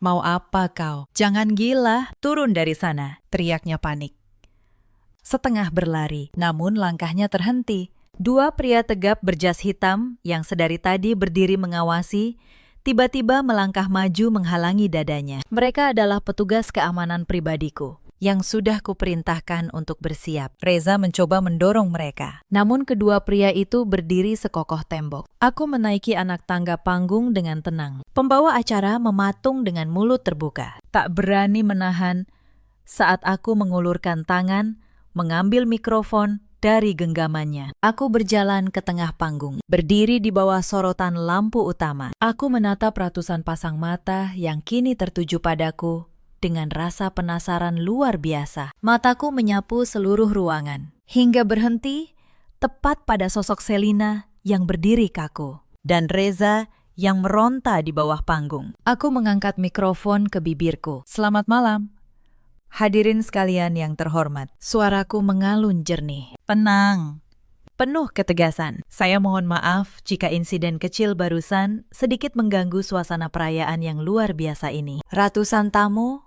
mau apa kau? Jangan gila, turun dari sana, teriaknya panik. Setengah berlari, namun langkahnya terhenti. Dua pria tegap berjas hitam yang sedari tadi berdiri mengawasi, tiba-tiba melangkah maju menghalangi dadanya. Mereka adalah petugas keamanan pribadiku yang sudah kuperintahkan untuk bersiap. Reza mencoba mendorong mereka, namun kedua pria itu berdiri sekokoh tembok. Aku menaiki anak tangga panggung dengan tenang. Pembawa acara mematung dengan mulut terbuka, tak berani menahan saat aku mengulurkan tangan mengambil mikrofon dari genggamannya. Aku berjalan ke tengah panggung, berdiri di bawah sorotan lampu utama. Aku menatap ratusan pasang mata yang kini tertuju padaku dengan rasa penasaran luar biasa. Mataku menyapu seluruh ruangan, hingga berhenti tepat pada sosok Selina yang berdiri kaku, dan Reza yang meronta di bawah panggung. Aku mengangkat mikrofon ke bibirku. Selamat malam. Hadirin sekalian yang terhormat, suaraku mengalun jernih. Tenang, penuh ketegasan. Saya mohon maaf jika insiden kecil barusan sedikit mengganggu suasana perayaan yang luar biasa ini. Ratusan tamu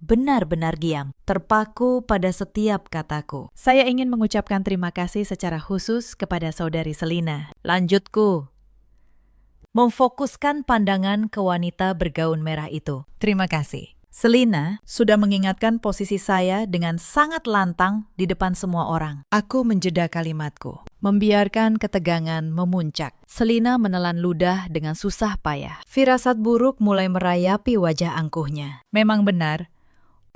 benar-benar diam, terpaku pada setiap kataku. Saya ingin mengucapkan terima kasih secara khusus kepada saudari Selina. Lanjutku. Memfokuskan pandangan ke wanita bergaun merah itu. Terima kasih. Selina sudah mengingatkan posisi saya dengan sangat lantang di depan semua orang. Aku menjeda kalimatku, membiarkan ketegangan memuncak. Selina menelan ludah dengan susah payah. Firasat buruk mulai merayapi wajah angkuhnya. Memang benar,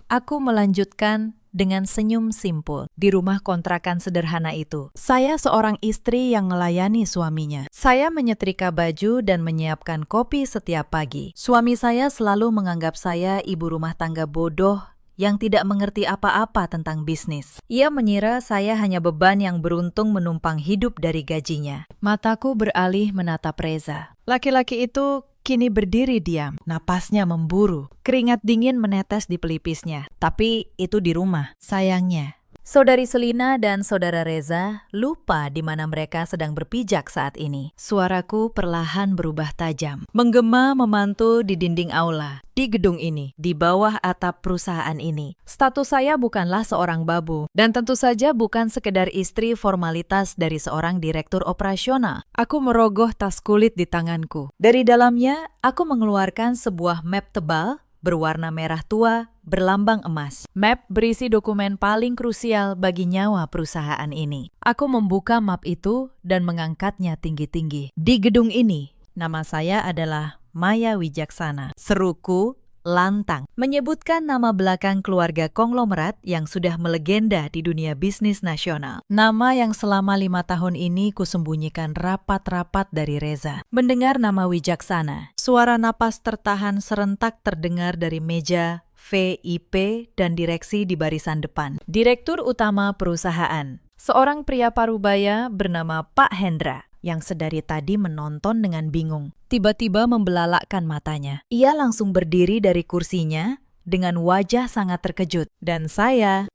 aku melanjutkan dengan senyum simpul. Di rumah kontrakan sederhana itu, saya seorang istri yang melayani suaminya. Saya menyetrika baju dan menyiapkan kopi setiap pagi. Suami saya selalu menganggap saya ibu rumah tangga bodoh yang tidak mengerti apa-apa tentang bisnis. Ia mengira saya hanya beban yang beruntung menumpang hidup dari gajinya. Mataku beralih menatap Reza. Laki-laki itu kini berdiri diam, napasnya memburu. Keringat dingin menetes di pelipisnya, tapi itu di rumah. Sayangnya, saudari Selina dan saudara Reza lupa di mana mereka sedang berpijak saat ini. Suaraku perlahan berubah tajam, menggema memantul di dinding aula. Di gedung ini, di bawah atap perusahaan ini, status saya bukanlah seorang babu, dan tentu saja bukan sekedar istri formalitas dari seorang direktur operasional. Aku merogoh tas kulit di tanganku. Dari dalamnya, aku mengeluarkan sebuah map tebal berwarna merah tua, berlambang emas. Map berisi dokumen paling krusial bagi nyawa perusahaan ini. Aku membuka map itu dan mengangkatnya tinggi-tinggi. Di gedung ini, nama saya adalah Maya Wijaksana. Seruku lantang, menyebutkan nama belakang keluarga konglomerat yang sudah melegenda di dunia bisnis nasional. Nama yang selama 5 tahun ini kusembunyikan rapat-rapat dari Reza. Mendengar nama Wijaksana, suara napas tertahan serentak terdengar dari meja VIP dan direksi di barisan depan. Direktur utama perusahaan, seorang pria parubaya bernama Pak Hendra, yang sedari tadi menonton dengan bingung, tiba-tiba membelalakkan matanya. Ia langsung berdiri dari kursinya dengan wajah sangat terkejut. Dan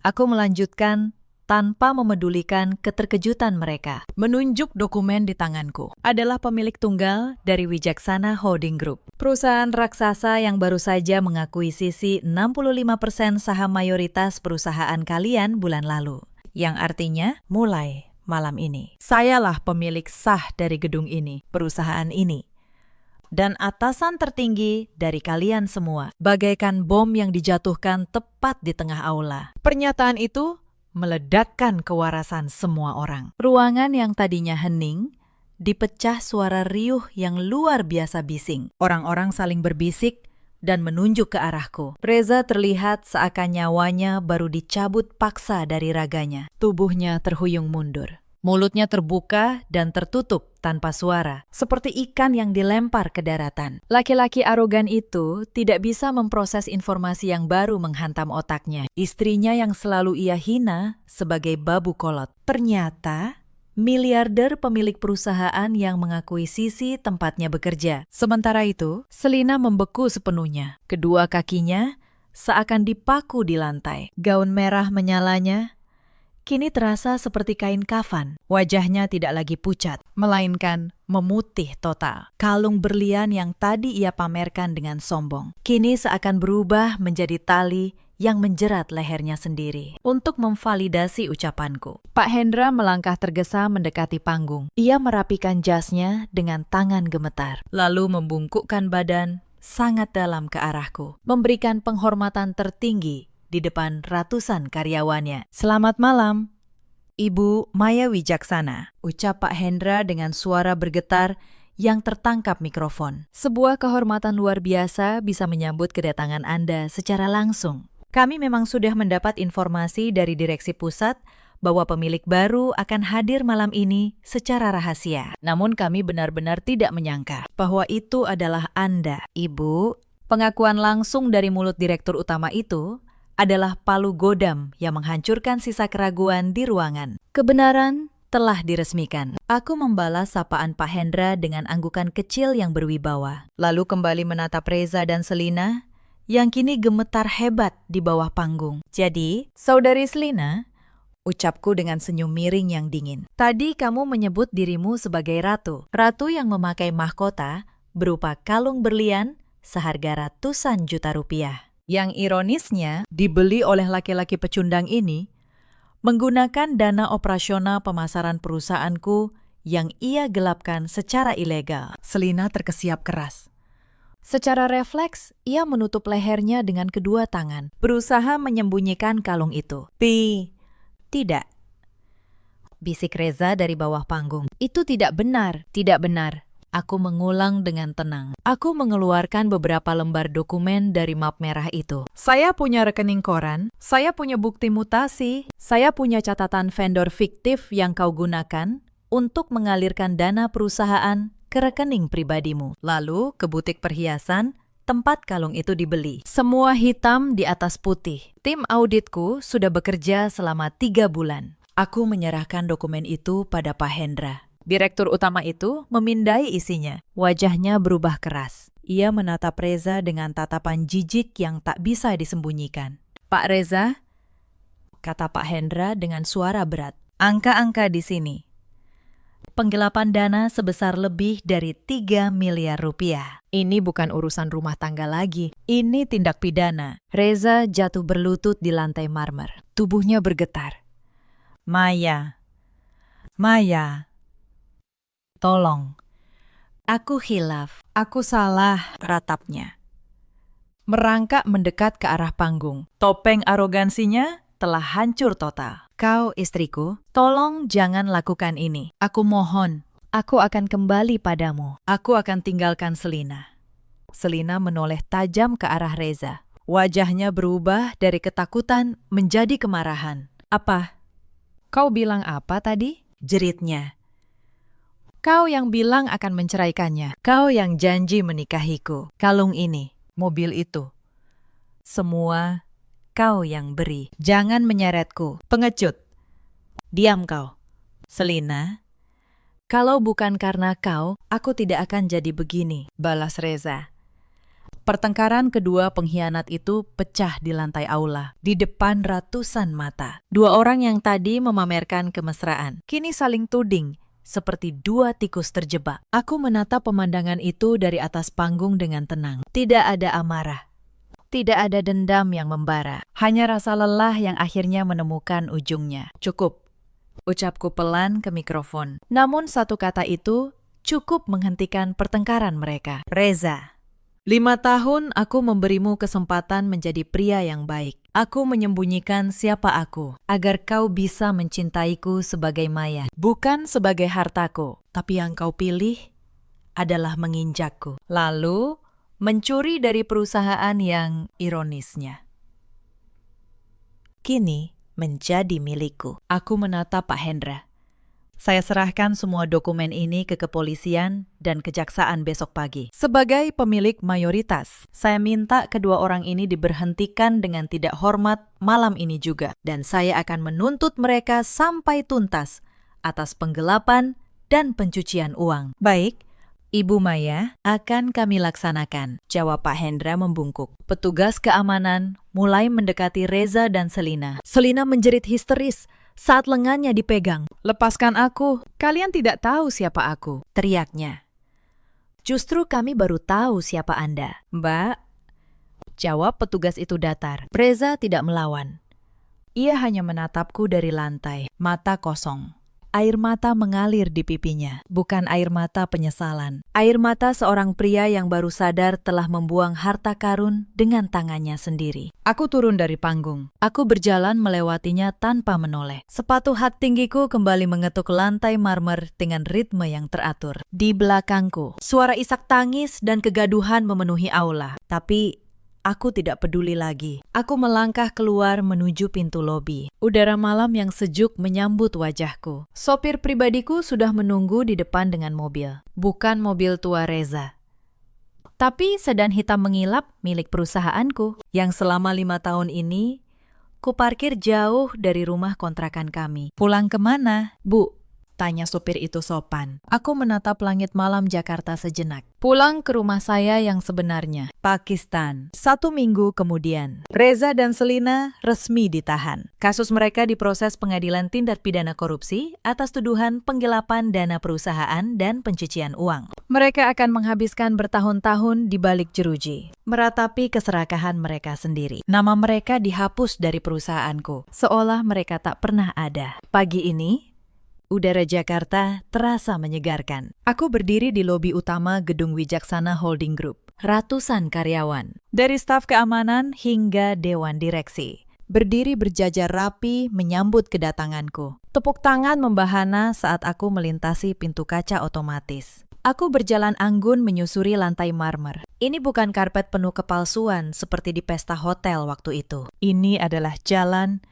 aku melanjutkan tanpa memedulikan keterkejutan mereka. Menunjuk dokumen di tanganku. Adalah pemilik tunggal dari Wijaksana Holding Group. Perusahaan raksasa yang baru saja mengakuisisi 65% saham mayoritas perusahaan kalian bulan lalu. Yang artinya mulai malam ini, sayalah pemilik sah dari gedung ini, perusahaan ini. Dan atasan tertinggi dari kalian semua, bagaikan bom yang dijatuhkan tepat di tengah aula. Pernyataan itu meledakkan kewarasan semua orang. Ruangan yang tadinya hening, dipecah suara riuh yang luar biasa bising. Orang-orang saling berbisik dan menunjuk ke arahku. Reza terlihat seakan nyawanya baru dicabut paksa dari raganya. Tubuhnya terhuyung mundur. Mulutnya terbuka dan tertutup tanpa suara, seperti ikan yang dilempar ke daratan. Laki-laki arogan itu tidak bisa memproses informasi yang baru menghantam otaknya. Istrinya yang selalu ia hina sebagai babu kolot. Ternyata miliarder pemilik perusahaan yang mengakuisisi tempatnya bekerja. Sementara itu, Selina membeku sepenuhnya. Kedua kakinya seakan dipaku di lantai. Gaun merah menyalanya kini terasa seperti kain kafan. Wajahnya tidak lagi pucat, melainkan memutih total. Kalung berlian yang tadi ia pamerkan dengan sombong, kini seakan berubah menjadi tali yang menjerat lehernya sendiri. Untuk memvalidasi ucapanku, Pak Hendra melangkah tergesa mendekati panggung. Ia merapikan jasnya dengan tangan gemetar, lalu membungkukkan badan sangat dalam ke arahku, memberikan penghormatan tertinggi di depan ratusan karyawannya. Selamat malam, Ibu Maya Wijaksana, ucap Pak Hendra dengan suara bergetar yang tertangkap mikrofon. Sebuah kehormatan luar biasa bisa menyambut kedatangan Anda secara langsung. Kami memang sudah mendapat informasi dari direksi pusat bahwa pemilik baru akan hadir malam ini secara rahasia. Namun kami benar-benar tidak menyangka bahwa itu adalah Anda, Ibu. Pengakuan langsung dari mulut direktur utama itu adalah palu godam yang menghancurkan sisa keraguan di ruangan. Kebenaran telah diresmikan. Aku membalas sapaan Pak Hendra dengan anggukan kecil yang berwibawa. Lalu kembali menatap Reza dan Selina yang kini gemetar hebat di bawah panggung. Jadi, saudari Selina, ucapku dengan senyum miring yang dingin. Tadi kamu menyebut dirimu sebagai ratu. Ratu yang memakai mahkota berupa kalung berlian seharga ratusan juta rupiah. Yang ironisnya, dibeli oleh laki-laki pecundang ini menggunakan dana operasional pemasaran perusahaanku yang ia gelapkan secara ilegal. Selina terkesiap keras. Secara refleks, ia menutup lehernya dengan kedua tangan, berusaha menyembunyikan kalung itu. Tidak. Bisik Reza dari bawah panggung. Itu tidak benar, tidak benar. Aku mengulang dengan tenang. Aku mengeluarkan beberapa lembar dokumen dari map merah itu. Saya punya rekening koran, saya punya bukti mutasi, saya punya catatan vendor fiktif yang kau gunakan untuk mengalirkan dana perusahaan ke rekening pribadimu. Lalu ke butik perhiasan, tempat kalung itu dibeli. Semua hitam di atas putih. Tim auditku sudah bekerja selama 3 bulan. Aku menyerahkan dokumen itu pada Pak Hendra. Direktur utama itu memindai isinya. Wajahnya berubah keras. Ia menatap Reza dengan tatapan jijik yang tak bisa disembunyikan. Pak Reza, kata Pak Hendra dengan suara berat. Angka-angka di sini. Penggelapan dana sebesar lebih dari 3 miliar rupiah. Ini bukan urusan rumah tangga lagi. Ini tindak pidana. Reza jatuh berlutut di lantai marmer. Tubuhnya bergetar. Maya. Tolong. Aku khilaf. Aku salah, ratapnya. Merangkak mendekat ke arah panggung. Topeng arogansinya telah hancur total. Kau istriku, tolong jangan lakukan ini. Aku mohon, aku akan kembali padamu. Aku akan tinggalkan Selina. Selina menoleh tajam ke arah Reza. Wajahnya berubah dari ketakutan menjadi kemarahan. Apa? Kau bilang apa tadi? Jeritnya. Kau yang bilang akan menceraikannya. Kau yang janji menikahiku. Kalung ini, mobil itu. Semua kau yang beri. Jangan menyeretku. Pengecut. Diam kau. Selina, kalau bukan karena kau, aku tidak akan jadi begini, balas Reza. Pertengkaran kedua pengkhianat itu pecah di lantai aula, di depan ratusan mata. 2 orang yang tadi memamerkan kemesraan, kini saling tuding, seperti 2 tikus terjebak. Aku menatap pemandangan itu dari atas panggung dengan tenang. Tidak ada amarah. Tidak ada dendam yang membara. Hanya rasa lelah yang akhirnya menemukan ujungnya. Cukup, ucapku pelan ke mikrofon. Namun satu kata itu cukup menghentikan pertengkaran mereka. Reza, 5 tahun aku memberimu kesempatan menjadi pria yang baik. Aku menyembunyikan siapa aku, agar kau bisa mencintaiku sebagai Maya, bukan sebagai hartaku. Tapi yang kau pilih adalah menginjakku. Lalu, mencuri dari perusahaan yang ironisnya kini menjadi milikku. Aku menatap Pak Hendra. Saya serahkan semua dokumen ini ke kepolisian dan kejaksaan besok pagi. Sebagai pemilik mayoritas, saya minta kedua orang ini diberhentikan dengan tidak hormat malam ini juga. Dan saya akan menuntut mereka sampai tuntas atas penggelapan dan pencucian uang. Baik, Ibu Maya, akan kami laksanakan, jawab Pak Hendra membungkuk. Petugas keamanan mulai mendekati Reza dan Selina. Selina menjerit histeris saat lengannya dipegang. Lepaskan aku, kalian tidak tahu siapa aku, teriaknya. Justru kami baru tahu siapa Anda, Mbak, jawab petugas itu datar. Reza tidak melawan. Ia hanya menatapku dari lantai, mata kosong. Air mata mengalir di pipinya, bukan air mata penyesalan. Air mata seorang pria yang baru sadar telah membuang harta karun dengan tangannya sendiri. Aku turun dari panggung. Aku berjalan melewatinya tanpa menoleh. Sepatu hat tinggiku kembali mengetuk lantai marmer dengan ritme yang teratur. Di belakangku, suara isak tangis dan kegaduhan memenuhi aula. Tapi aku tidak peduli lagi. Aku melangkah keluar menuju pintu lobi. Udara malam yang sejuk menyambut wajahku. Sopir pribadiku sudah menunggu di depan dengan mobil. Bukan mobil tua Reza, tapi sedan hitam mengilap milik perusahaanku yang selama 5 tahun ini kuparkir jauh dari rumah kontrakan kami. Pulang kemana? Bu, Tanya supir itu sopan. Aku menatap langit malam Jakarta sejenak. Pulang ke rumah saya yang sebenarnya, Pakistan. 1 minggu kemudian, Reza dan Selina resmi ditahan. Kasus mereka diproses Pengadilan Tindak Pidana Korupsi atas tuduhan penggelapan dana perusahaan dan pencucian uang. Mereka akan menghabiskan bertahun-tahun di balik jeruji, meratapi keserakahan mereka sendiri. Nama mereka dihapus dari perusahaanku, seolah mereka tak pernah ada. Pagi ini, udara Jakarta terasa menyegarkan. Aku berdiri di lobi utama gedung Wijaksana Holding Group. Ratusan karyawan, dari staf keamanan hingga dewan direksi, berdiri berjajar rapi menyambut kedatanganku. Tepuk tangan membahana saat aku melintasi pintu kaca otomatis. Aku berjalan anggun menyusuri lantai marmer. Ini bukan karpet penuh kepalsuan seperti di pesta hotel waktu itu. Ini adalah jalan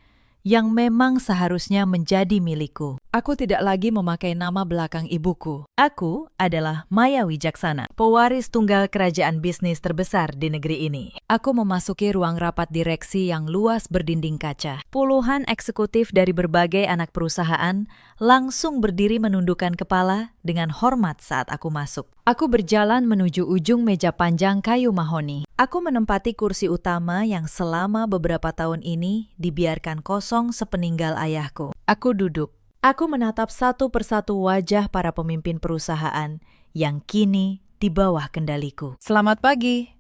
yang memang seharusnya menjadi milikku. Aku tidak lagi memakai nama belakang ibuku. Aku adalah Maya Wijaksana, pewaris tunggal kerajaan bisnis terbesar di negeri ini. Aku memasuki ruang rapat direksi yang luas berdinding kaca. Puluhan eksekutif dari berbagai anak perusahaan langsung berdiri menundukkan kepala dengan hormat saat aku masuk. Aku berjalan menuju ujung meja panjang kayu mahoni. Aku menempati kursi utama yang selama beberapa tahun ini dibiarkan kosong sepeninggal ayahku. Aku duduk. Aku menatap satu persatu wajah para pemimpin perusahaan yang kini di bawah kendaliku. Selamat pagi,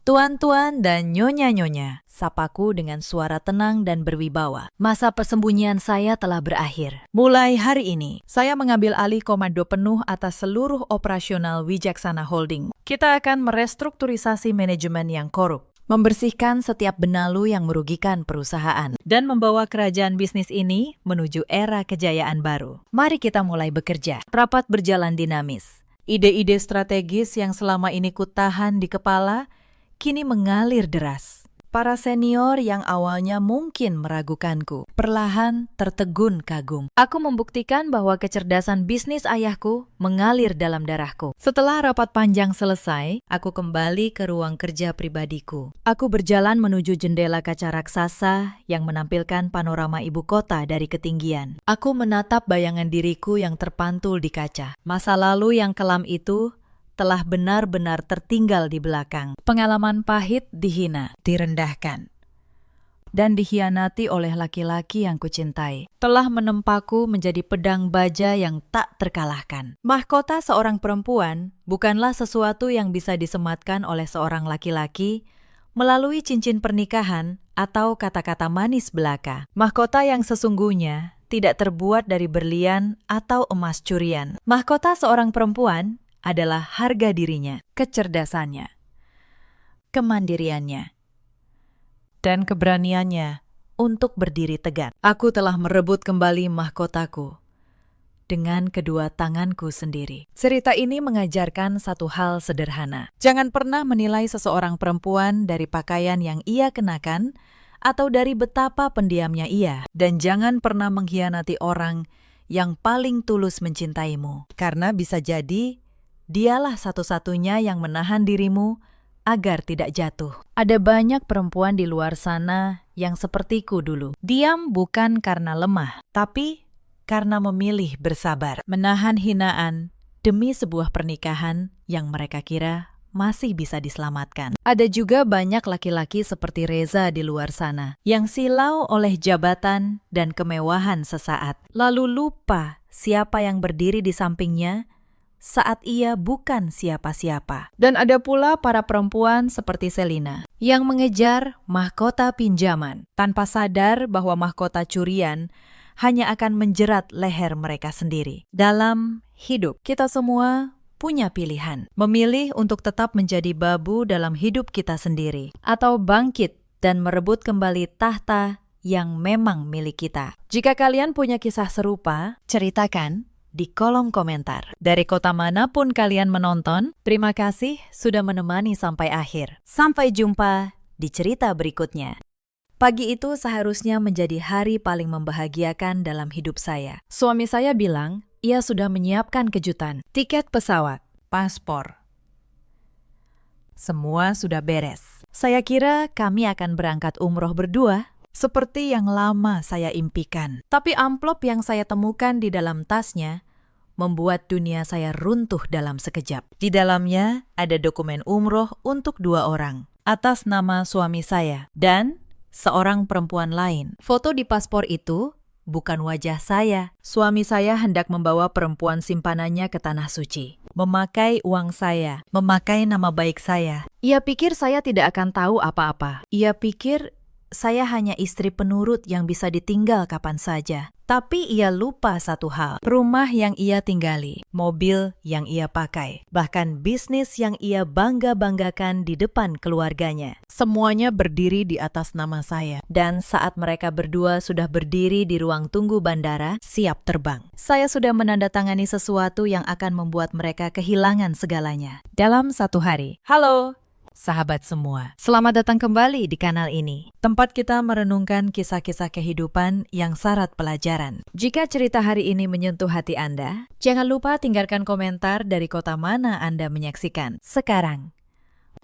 tuan-tuan dan nyonya-nyonya. Sapaku dengan suara tenang dan berwibawa. Masa persembunyian saya telah berakhir. Mulai hari ini, saya mengambil alih komando penuh atas seluruh operasional Wijaksana Holding. Kita akan merestrukturisasi manajemen yang korup, membersihkan setiap benalu yang merugikan perusahaan, dan membawa kerajaan bisnis ini menuju era kejayaan baru. Mari kita mulai bekerja. Rapat berjalan dinamis. Ide-ide strategis yang selama ini kutahan di kepala kini mengalir deras. Para senior yang awalnya mungkin meragukanku, perlahan tertegun kagum. Aku membuktikan bahwa kecerdasan bisnis ayahku mengalir dalam darahku. Setelah rapat panjang selesai, aku kembali ke ruang kerja pribadiku. Aku berjalan menuju jendela kaca raksasa yang menampilkan panorama ibu kota dari ketinggian. Aku menatap bayangan diriku yang terpantul di kaca. Masa lalu yang kelam itu telah benar-benar tertinggal di belakang. Pengalaman pahit dihina, direndahkan, dan dikhianati oleh laki-laki yang kucintai. Telah menempaku menjadi pedang baja yang tak terkalahkan. Mahkota seorang perempuan bukanlah sesuatu yang bisa disematkan oleh seorang laki-laki melalui cincin pernikahan atau kata-kata manis belaka. Mahkota yang sesungguhnya tidak terbuat dari berlian atau emas curian. Mahkota seorang perempuan adalah harga dirinya, kecerdasannya, kemandiriannya, dan keberaniannya untuk berdiri tegak. Aku telah merebut kembali mahkotaku dengan kedua tanganku sendiri. Cerita ini mengajarkan satu hal sederhana. Jangan pernah menilai seseorang perempuan dari pakaian yang ia kenakan atau dari betapa pendiamnya ia. Dan jangan pernah mengkhianati orang yang paling tulus mencintaimu, karena bisa jadi dialah satu-satunya yang menahan dirimu agar tidak jatuh. Ada banyak perempuan di luar sana yang sepertiku dulu. Diam bukan karena lemah, tapi karena memilih bersabar. Menahan hinaan demi sebuah pernikahan yang mereka kira masih bisa diselamatkan. Ada juga banyak laki-laki seperti Reza di luar sana yang silau oleh jabatan dan kemewahan sesaat, lalu lupa siapa yang berdiri di sampingnya saat ia bukan siapa-siapa. Dan ada pula para perempuan seperti Selina yang mengejar mahkota pinjaman tanpa sadar bahwa mahkota curian hanya akan menjerat leher mereka sendiri. Dalam hidup, kita semua punya pilihan. Memilih untuk tetap menjadi babu dalam hidup kita sendiri, atau bangkit dan merebut kembali tahta yang memang milik kita. Jika kalian punya kisah serupa, ceritakan di kolom komentar. Dari kota manapun kalian menonton, terima kasih sudah menemani sampai akhir. Sampai jumpa di cerita berikutnya. Pagi itu seharusnya menjadi hari paling membahagiakan dalam hidup saya. Suami saya bilang, ia sudah menyiapkan kejutan, tiket pesawat, paspor. Semua sudah beres. Saya kira kami akan berangkat umroh berdua, seperti yang lama saya impikan. Tapi amplop yang saya temukan di dalam tasnya membuat dunia saya runtuh dalam sekejap. Di dalamnya ada dokumen umroh untuk 2 orang, atas nama suami saya dan seorang perempuan lain. Foto di paspor itu bukan wajah saya. Suami saya hendak membawa perempuan simpanannya ke Tanah Suci. Memakai uang saya, memakai nama baik saya. Ia pikir saya tidak akan tahu apa-apa. Ia pikir saya hanya istri penurut yang bisa ditinggal kapan saja. Tapi ia lupa satu hal, rumah yang ia tinggali, mobil yang ia pakai, bahkan bisnis yang ia bangga-banggakan di depan keluarganya. Semuanya berdiri di atas nama saya. Dan saat mereka berdua sudah berdiri di ruang tunggu bandara, siap terbang, saya sudah menandatangani sesuatu yang akan membuat mereka kehilangan segalanya. Dalam 1 hari. Halo! Sahabat semua, selamat datang kembali di kanal ini, tempat kita merenungkan kisah-kisah kehidupan yang syarat pelajaran. Jika cerita hari ini menyentuh hati Anda, jangan lupa tinggalkan komentar dari kota mana Anda menyaksikan. Sekarang,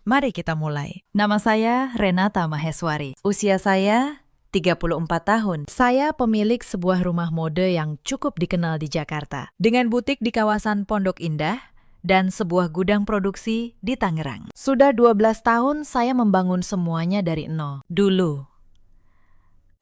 mari kita mulai. Nama saya Renata Maheswari. Usia saya 34 tahun. Saya pemilik sebuah rumah mode yang cukup dikenal di Jakarta, dengan butik di kawasan Pondok Indah, dan sebuah gudang produksi di Tangerang. Sudah 12 tahun saya membangun semuanya dari nol. Dulu,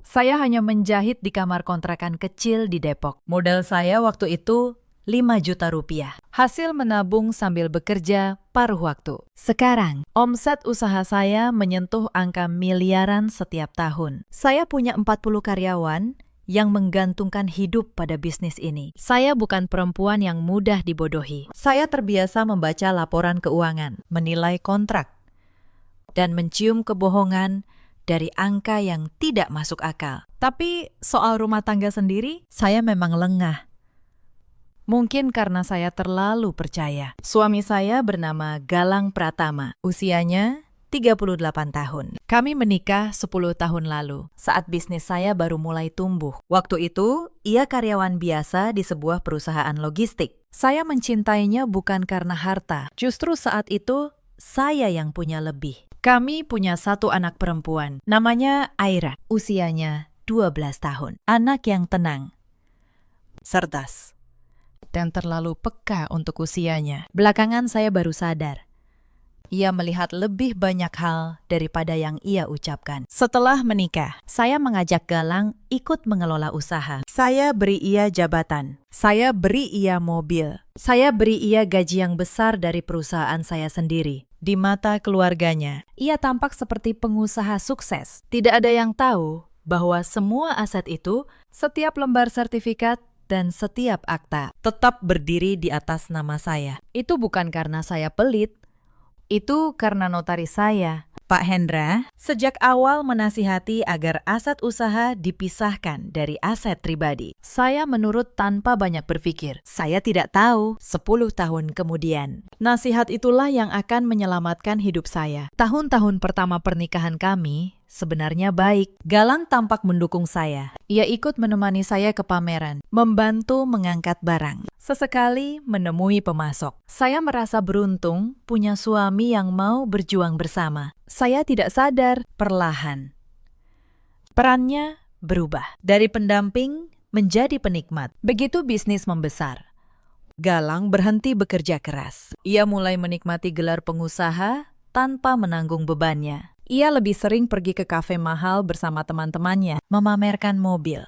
saya hanya menjahit di kamar kontrakan kecil di Depok. Modal saya waktu itu 5 juta rupiah. Hasil menabung sambil bekerja paruh waktu. Sekarang, omset usaha saya menyentuh angka miliaran setiap tahun. Saya punya 40 karyawan yang menggantungkan hidup pada bisnis ini. Saya bukan perempuan yang mudah dibodohi. Saya terbiasa membaca laporan keuangan, menilai kontrak, dan mencium kebohongan dari angka yang tidak masuk akal. Tapi soal rumah tangga sendiri, saya memang lengah. Mungkin karena saya terlalu percaya. Suami saya bernama Galang Pratama. Usianya 38 tahun. Kami menikah 10 tahun lalu, saat bisnis saya baru mulai tumbuh. Waktu itu, ia karyawan biasa di sebuah perusahaan logistik. Saya mencintainya bukan karena harta. Justru saat itu, saya yang punya lebih. Kami punya 1 anak perempuan, namanya Aira. Usianya 12 tahun. Anak yang tenang, cerdas, dan terlalu peka untuk usianya. Belakangan saya baru sadar, ia melihat lebih banyak hal daripada yang ia ucapkan. Setelah menikah, saya mengajak Galang ikut mengelola usaha. Saya beri ia jabatan. Saya beri ia mobil. Saya beri ia gaji yang besar dari perusahaan saya sendiri. Di mata keluarganya, ia tampak seperti pengusaha sukses. Tidak ada yang tahu bahwa semua aset itu, setiap lembar sertifikat, dan setiap akta tetap berdiri di atas nama saya. Itu bukan karena saya pelit. Itu karena notaris saya, Pak Hendra, sejak awal menasihati agar aset usaha dipisahkan dari aset pribadi. Saya menurut tanpa banyak berpikir. Saya tidak tahu 10 tahun kemudian. Nasihat itulah yang akan menyelamatkan hidup saya. Tahun-tahun pertama pernikahan kami sebenarnya baik. Galang tampak mendukung saya. Ia ikut menemani saya ke pameran, membantu mengangkat barang. Sesekali menemui pemasok. Saya merasa beruntung punya suami yang mau berjuang bersama. Saya tidak sadar, perlahan perannya berubah. Dari pendamping menjadi penikmat. Begitu bisnis membesar, Galang berhenti bekerja keras. Ia mulai menikmati gelar pengusaha tanpa menanggung bebannya. Ia lebih sering pergi ke kafe mahal bersama teman-temannya, memamerkan mobil,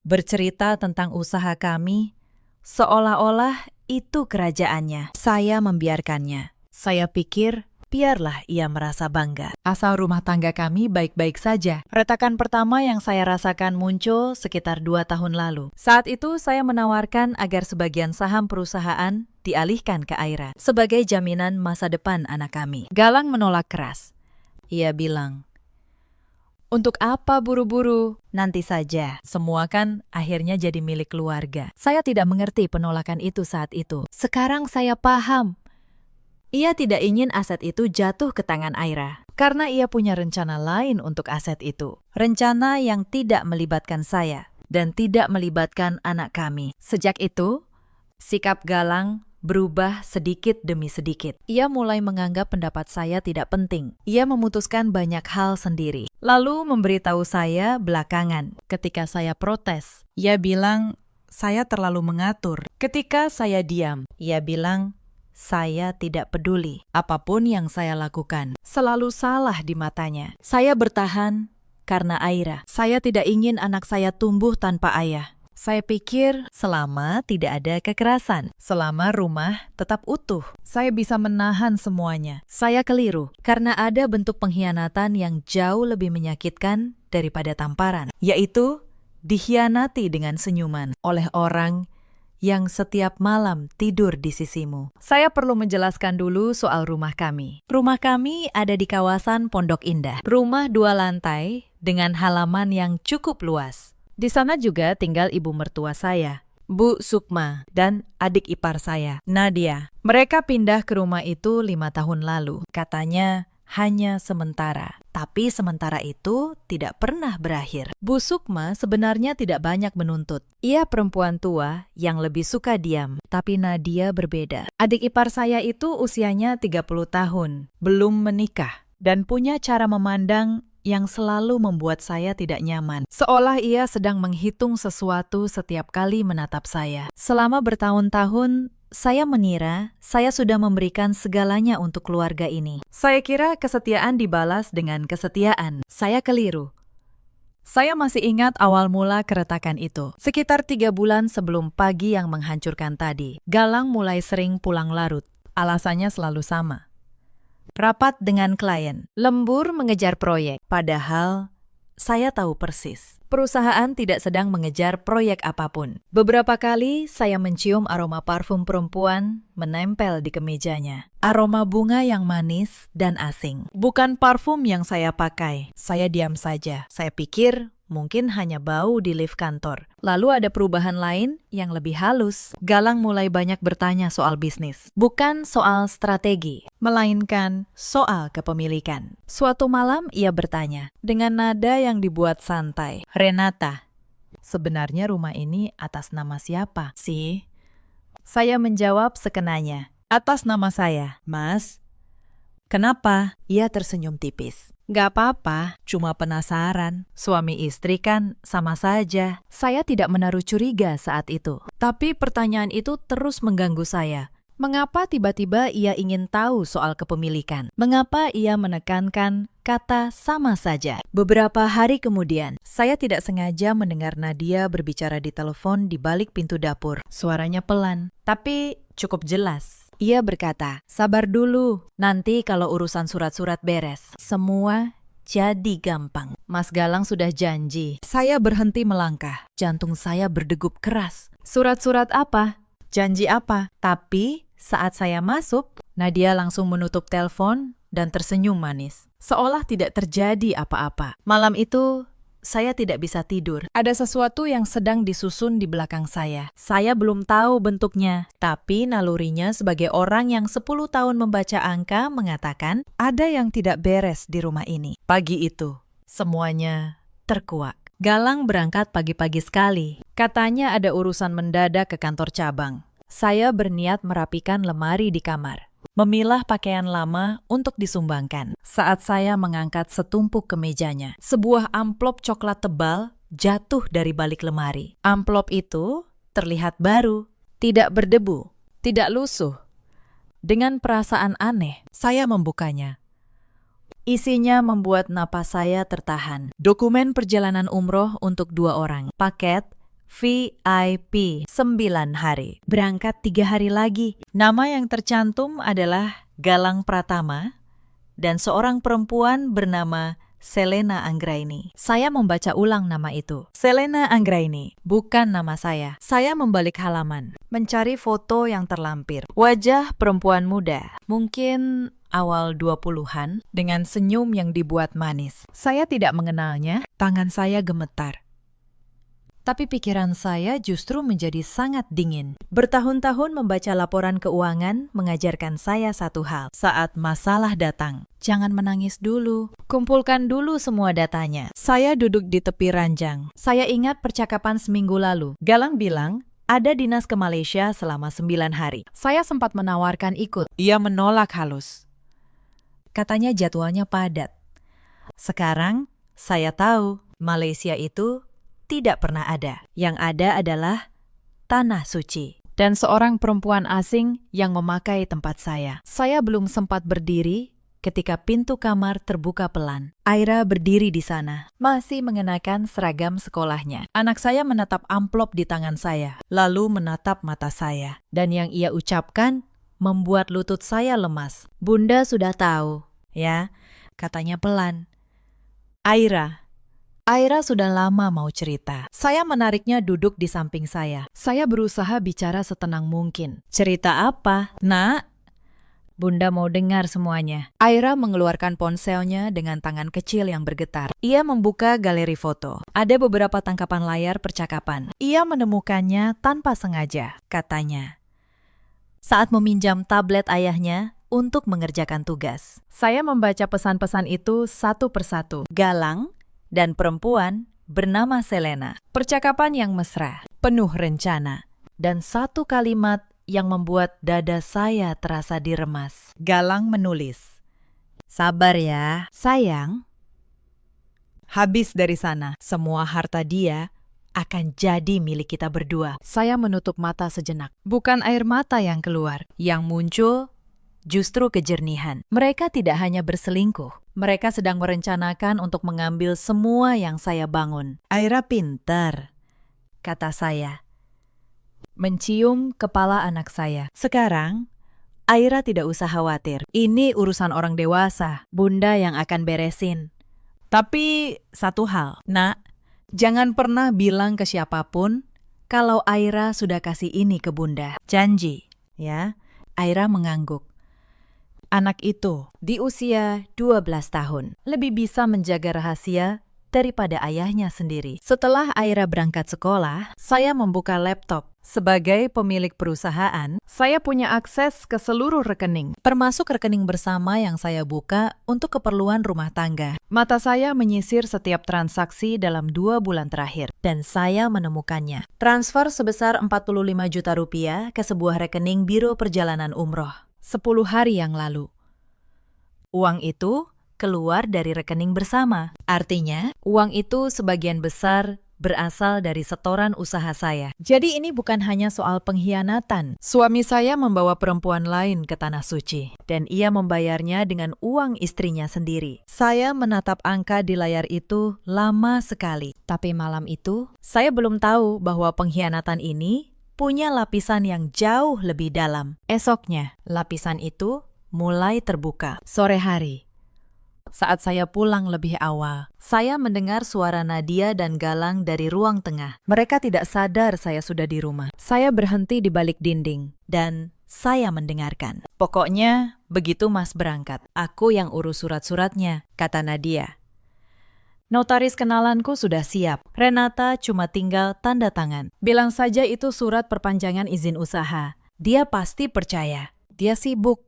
bercerita tentang usaha kami, seolah-olah itu kerajaannya. Saya membiarkannya. Saya pikir, biarlah ia merasa bangga. Asal rumah tangga kami baik-baik saja. Retakan pertama yang saya rasakan muncul sekitar 2 tahun lalu. Saat itu saya menawarkan agar sebagian saham perusahaan dialihkan ke Aira sebagai jaminan masa depan anak kami. Galang menolak keras. Ia bilang, "Untuk apa buru-buru? Nanti saja. Semua kan akhirnya jadi milik keluarga." Saya tidak mengerti penolakan itu saat itu. Sekarang saya paham. Ia tidak ingin aset itu jatuh ke tangan Aira, karena ia punya rencana lain untuk aset itu. Rencana yang tidak melibatkan saya dan tidak melibatkan anak kami. Sejak itu, sikap Galang berubah sedikit demi sedikit. Ia mulai menganggap pendapat saya tidak penting. Ia memutuskan banyak hal sendiri. Lalu memberitahu saya belakangan ketika saya protes. Ia bilang, saya terlalu mengatur. Ketika saya diam, ia bilang, saya tidak peduli. Apapun yang saya lakukan selalu salah di matanya. Saya bertahan karena Aira. Saya tidak ingin anak saya tumbuh tanpa ayah. Saya pikir selama tidak ada kekerasan, selama rumah tetap utuh, saya bisa menahan semuanya. Saya keliru karena ada bentuk pengkhianatan yang jauh lebih menyakitkan daripada tamparan, yaitu dikhianati dengan senyuman oleh orang yang setiap malam tidur di sisimu. Saya perlu menjelaskan dulu soal rumah kami. Rumah kami ada di kawasan Pondok Indah. Rumah 2 lantai dengan halaman yang cukup luas. Di sana juga tinggal ibu mertua saya, Bu Sukma, dan adik ipar saya, Nadia. Mereka pindah ke rumah itu 5 tahun lalu. Katanya hanya sementara. Tapi sementara itu tidak pernah berakhir. Bu Sukma sebenarnya tidak banyak menuntut. Ia perempuan tua yang lebih suka diam, tapi Nadia berbeda. Adik ipar saya itu usianya 30 tahun, belum menikah, dan punya cara memandang yang selalu membuat saya tidak nyaman. Seolah ia sedang menghitung sesuatu setiap kali menatap saya. Selama bertahun-tahun, saya mengira saya sudah memberikan segalanya untuk keluarga ini. Saya kira kesetiaan dibalas dengan kesetiaan. Saya keliru. Saya masih ingat awal mula keretakan itu. Sekitar 3 bulan sebelum pagi yang menghancurkan tadi, Galang mulai sering pulang larut. Alasannya selalu sama. Rapat dengan klien, lembur mengejar proyek. Padahal saya tahu persis, perusahaan tidak sedang mengejar proyek apapun. Beberapa kali saya mencium aroma parfum perempuan menempel di kemejanya. Aroma bunga yang manis dan asing. Bukan parfum yang saya pakai. Saya diam saja. Saya pikir mungkin hanya bau di lift kantor. Lalu ada perubahan lain yang lebih halus. Galang mulai banyak bertanya soal bisnis. Bukan soal strategi, melainkan soal kepemilikan. Suatu malam ia bertanya, dengan nada yang dibuat santai. Renata, sebenarnya rumah ini atas nama siapa sih? Saya menjawab sekenanya. Atas nama saya. Mas, kenapa? Ia tersenyum tipis. Gak apa-apa, cuma penasaran. Suami istri kan sama saja. Saya tidak menaruh curiga saat itu. Tapi pertanyaan itu terus mengganggu saya. Mengapa tiba-tiba ia ingin tahu soal kepemilikan? Mengapa ia menekankan kata sama saja? Beberapa hari kemudian, saya tidak sengaja mendengar Nadia berbicara di telepon di balik pintu dapur. Suaranya pelan, tapi cukup jelas. Ia berkata, sabar dulu, nanti kalau urusan surat-surat beres, semua jadi gampang. Mas Galang sudah janji. Saya berhenti melangkah. Jantung saya berdegup keras. Surat-surat apa? Janji apa? Tapi saat saya masuk, Nadia langsung menutup telepon dan tersenyum manis. Seolah tidak terjadi apa-apa. Malam itu, saya tidak bisa tidur. Ada sesuatu yang sedang disusun di belakang saya. Saya belum tahu bentuknya, tapi nalurinya sebagai orang yang 10 tahun membaca angka mengatakan ada yang tidak beres di rumah ini. Pagi itu, semuanya terkuak. Galang berangkat pagi-pagi sekali. Katanya ada urusan mendadak ke kantor cabang. Saya berniat merapikan lemari di kamar, memilah pakaian lama untuk disumbangkan. Saat saya mengangkat setumpuk kemejanya, sebuah amplop coklat tebal jatuh dari balik lemari. Amplop itu terlihat baru, tidak berdebu, tidak lusuh. Dengan perasaan aneh, saya membukanya. Isinya membuat napas saya tertahan. Dokumen perjalanan umroh untuk 2 orang. Paket VIP 9 hari. Berangkat 3 hari lagi. Nama yang tercantum adalah Galang Pratama dan seorang perempuan bernama Selena Anggraini. Saya membaca ulang nama itu. Selena Anggraini, bukan nama saya. Saya membalik halaman, mencari foto yang terlampir. Wajah perempuan muda, mungkin awal 20-an, dengan senyum yang dibuat manis. Saya tidak mengenalnya, tangan saya gemetar. Tapi pikiran saya justru menjadi sangat dingin. Bertahun-tahun membaca laporan keuangan mengajarkan saya satu hal. Saat masalah datang, jangan menangis dulu. Kumpulkan dulu semua datanya. Saya duduk di tepi ranjang. Saya ingat percakapan seminggu lalu. Galang bilang, ada dinas ke Malaysia selama 9 hari. Saya sempat menawarkan ikut. Ia menolak halus. Katanya jadwalnya padat. Sekarang, saya tahu Malaysia itu tidak pernah ada. Yang ada adalah tanah suci. Dan seorang perempuan asing yang memakai tempat saya. Saya belum sempat berdiri ketika pintu kamar terbuka pelan. Aira berdiri di sana, masih mengenakan seragam sekolahnya. Anak saya menatap amplop di tangan saya, lalu menatap mata saya. Dan yang ia ucapkan membuat lutut saya lemas. Bunda sudah tahu, ya, katanya pelan. Aira sudah lama mau cerita. Saya menariknya duduk di samping saya. Saya berusaha bicara setenang mungkin. Cerita apa, Nak? Bunda mau dengar semuanya. Aira mengeluarkan ponselnya dengan tangan kecil yang bergetar. Ia membuka galeri foto. Ada beberapa tangkapan layar percakapan. Ia menemukannya tanpa sengaja, katanya, saat meminjam tablet ayahnya untuk mengerjakan tugas. Saya membaca pesan-pesan itu satu persatu. Galang dan perempuan bernama Selena. Percakapan yang mesra, penuh rencana, dan satu kalimat yang membuat dada saya terasa diremas. Galang menulis, "Sabar ya, sayang. Habis dari sana, semua harta dia akan jadi milik kita berdua." Saya menutup mata sejenak. Bukan air mata yang keluar, yang muncul justru kejernihan. Mereka tidak hanya berselingkuh. Mereka sedang merencanakan untuk mengambil semua yang saya bangun. Aira pintar, kata saya, mencium kepala anak saya. Sekarang, Aira tidak usah khawatir. Ini urusan orang dewasa, Bunda yang akan beresin. Tapi satu hal, Nak, jangan pernah bilang ke siapapun kalau Aira sudah kasih ini ke Bunda. Janji, ya? Aira mengangguk. Anak itu di usia 12 tahun lebih bisa menjaga rahasia daripada ayahnya sendiri. Setelah Aira berangkat sekolah, saya membuka laptop. Sebagai pemilik perusahaan, saya punya akses ke seluruh rekening, termasuk rekening bersama yang saya buka untuk keperluan rumah tangga. Mata saya menyisir setiap transaksi dalam 2 bulan terakhir, dan saya menemukannya. Transfer sebesar 45 juta rupiah ke sebuah rekening Biro Perjalanan Umroh 10 hari yang lalu. Uang itu keluar dari rekening bersama. Artinya, uang itu sebagian besar berasal dari setoran usaha saya. Jadi ini bukan hanya soal pengkhianatan. Suami saya membawa perempuan lain ke Tanah Suci, dan ia membayarnya dengan uang istrinya sendiri. Saya menatap angka di layar itu lama sekali. Tapi malam itu, saya belum tahu bahwa pengkhianatan ini punya lapisan yang jauh lebih dalam. Esoknya, lapisan itu mulai terbuka. Sore hari, saat saya pulang lebih awal, saya mendengar suara Nadia dan Galang dari ruang tengah. Mereka tidak sadar saya sudah di rumah. Saya berhenti di balik dinding, dan saya mendengarkan. Pokoknya, begitu Mas berangkat, aku yang urus surat-suratnya, kata Nadia. Notaris kenalanku sudah siap. Renata cuma tinggal tanda tangan. Bilang saja itu surat perpanjangan izin usaha. Dia pasti percaya. Dia sibuk.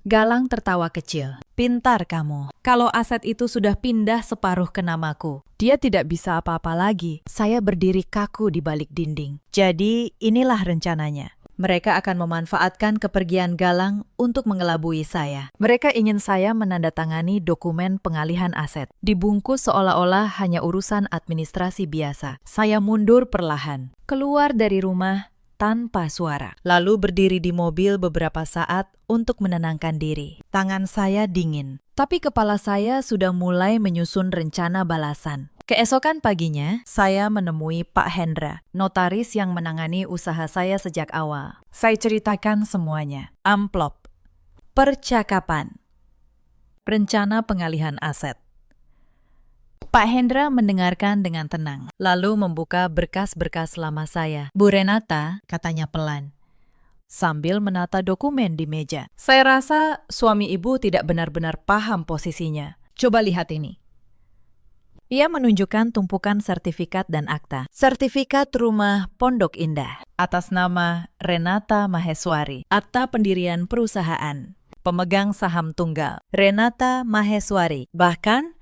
Galang tertawa kecil. Pintar kamu. Kalau aset itu sudah pindah separuh ke namaku, dia tidak bisa apa-apa lagi. Saya berdiri kaku di balik dinding. Jadi inilah rencananya. Mereka akan memanfaatkan kepergian Galang untuk mengelabui saya. Mereka ingin saya menandatangani dokumen pengalihan aset. Dibungkus seolah-olah hanya urusan administrasi biasa. Saya mundur perlahan, keluar dari rumah tanpa suara. Lalu berdiri di mobil beberapa saat untuk menenangkan diri. Tangan saya dingin, tapi kepala saya sudah mulai menyusun rencana balasan. Keesokan paginya, saya menemui Pak Hendra, notaris yang menangani usaha saya sejak awal. Saya ceritakan semuanya. Amplop, percakapan, rencana pengalihan aset. Pak Hendra mendengarkan dengan tenang, lalu membuka berkas-berkas lama saya. Bu Renata, katanya pelan, sambil menata dokumen di meja. Saya rasa suami ibu tidak benar-benar paham posisinya. Coba lihat ini. Ia menunjukkan tumpukan sertifikat dan akta. Sertifikat rumah Pondok Indah atas nama Renata Maheswari. Akta pendirian perusahaan. Pemegang saham tunggal Renata Maheswari. Bahkan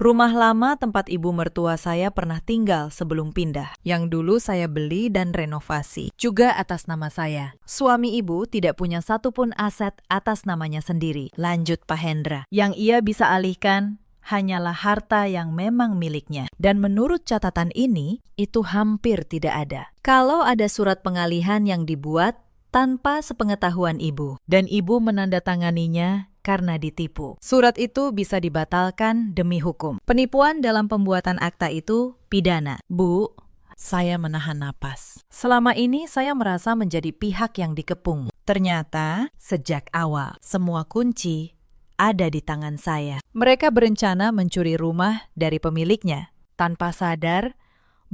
rumah lama tempat ibu mertua saya pernah tinggal sebelum pindah, yang dulu saya beli dan renovasi, juga atas nama saya. Suami ibu tidak punya satupun aset atas namanya sendiri, lanjut Pak Hendra. Yang ia bisa alihkan hanyalah harta yang memang miliknya. Dan menurut catatan ini, itu hampir tidak ada. Kalau ada surat pengalihan yang dibuat tanpa sepengetahuan ibu, dan ibu menandatanganinya karena ditipu, surat itu bisa dibatalkan demi hukum. Penipuan dalam pembuatan akta itu pidana. Bu, saya menahan napas. Selama ini saya merasa menjadi pihak yang dikepung. Ternyata, sejak awal, semua kunci ada di tangan saya. Mereka berencana mencuri rumah dari pemiliknya, tanpa sadar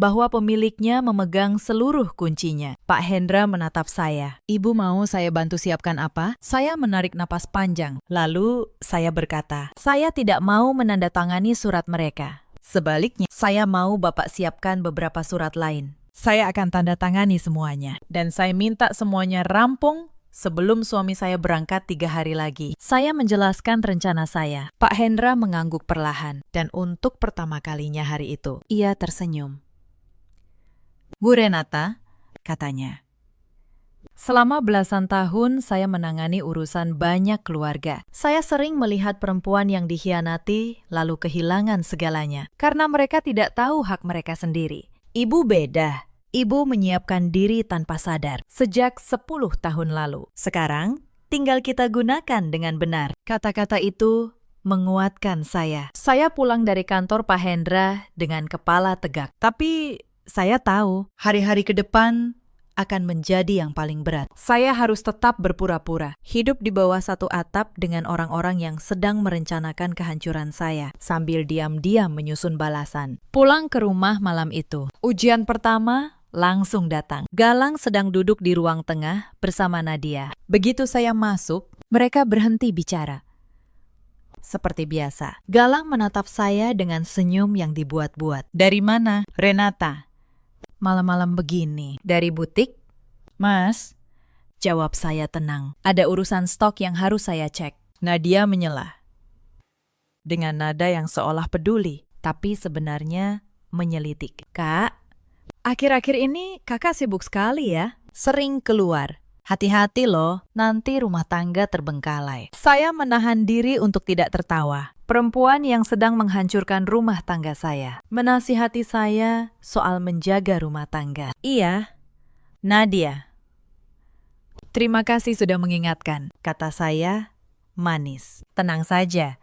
bahwa pemiliknya memegang seluruh kuncinya. Pak Hendra menatap saya. Ibu mau saya bantu siapkan apa? Saya menarik napas panjang. Lalu saya berkata, saya tidak mau menandatangani surat mereka. Sebaliknya, saya mau Bapak siapkan beberapa surat lain. Saya akan tanda tangani semuanya. Dan saya minta semuanya rampung sebelum suami saya berangkat 3 hari lagi. Saya menjelaskan rencana saya. Pak Hendra mengangguk perlahan. Dan untuk pertama kalinya hari itu, ia tersenyum. Bu Renata, katanya, selama belasan tahun saya menangani urusan banyak keluarga. Saya sering melihat perempuan yang dikhianati lalu kehilangan segalanya karena mereka tidak tahu hak mereka sendiri. Ibu beda. Ibu menyiapkan diri tanpa sadar sejak 10 tahun lalu. Sekarang, tinggal kita gunakan dengan benar. Kata-kata itu menguatkan saya. Saya pulang dari kantor Pak Hendra dengan kepala tegak. Tapi saya tahu hari-hari ke depan akan menjadi yang paling berat. Saya harus tetap berpura-pura, hidup di bawah satu atap dengan orang-orang yang sedang merencanakan kehancuran saya, sambil diam-diam menyusun balasan. Pulang ke rumah malam itu, ujian pertama langsung datang. Galang sedang duduk di ruang tengah bersama Nadia. Begitu saya masuk, mereka berhenti bicara. Seperti biasa, Galang menatap saya dengan senyum yang dibuat-buat. Dari mana, Renata? Malam-malam begini. Dari butik? Mas, jawab saya tenang. Ada urusan stok yang harus saya cek. Nadia menyela. Dengan nada yang seolah peduli, tapi sebenarnya menyelidik. Kak, akhir-akhir ini kakak sibuk sekali ya. Sering keluar. Hati-hati loh, nanti rumah tangga terbengkalai. Saya menahan diri untuk tidak tertawa. Perempuan yang sedang menghancurkan rumah tangga saya menasihati saya soal menjaga rumah tangga. Iya, Nadia. Terima kasih sudah mengingatkan, kata saya manis. Tenang saja,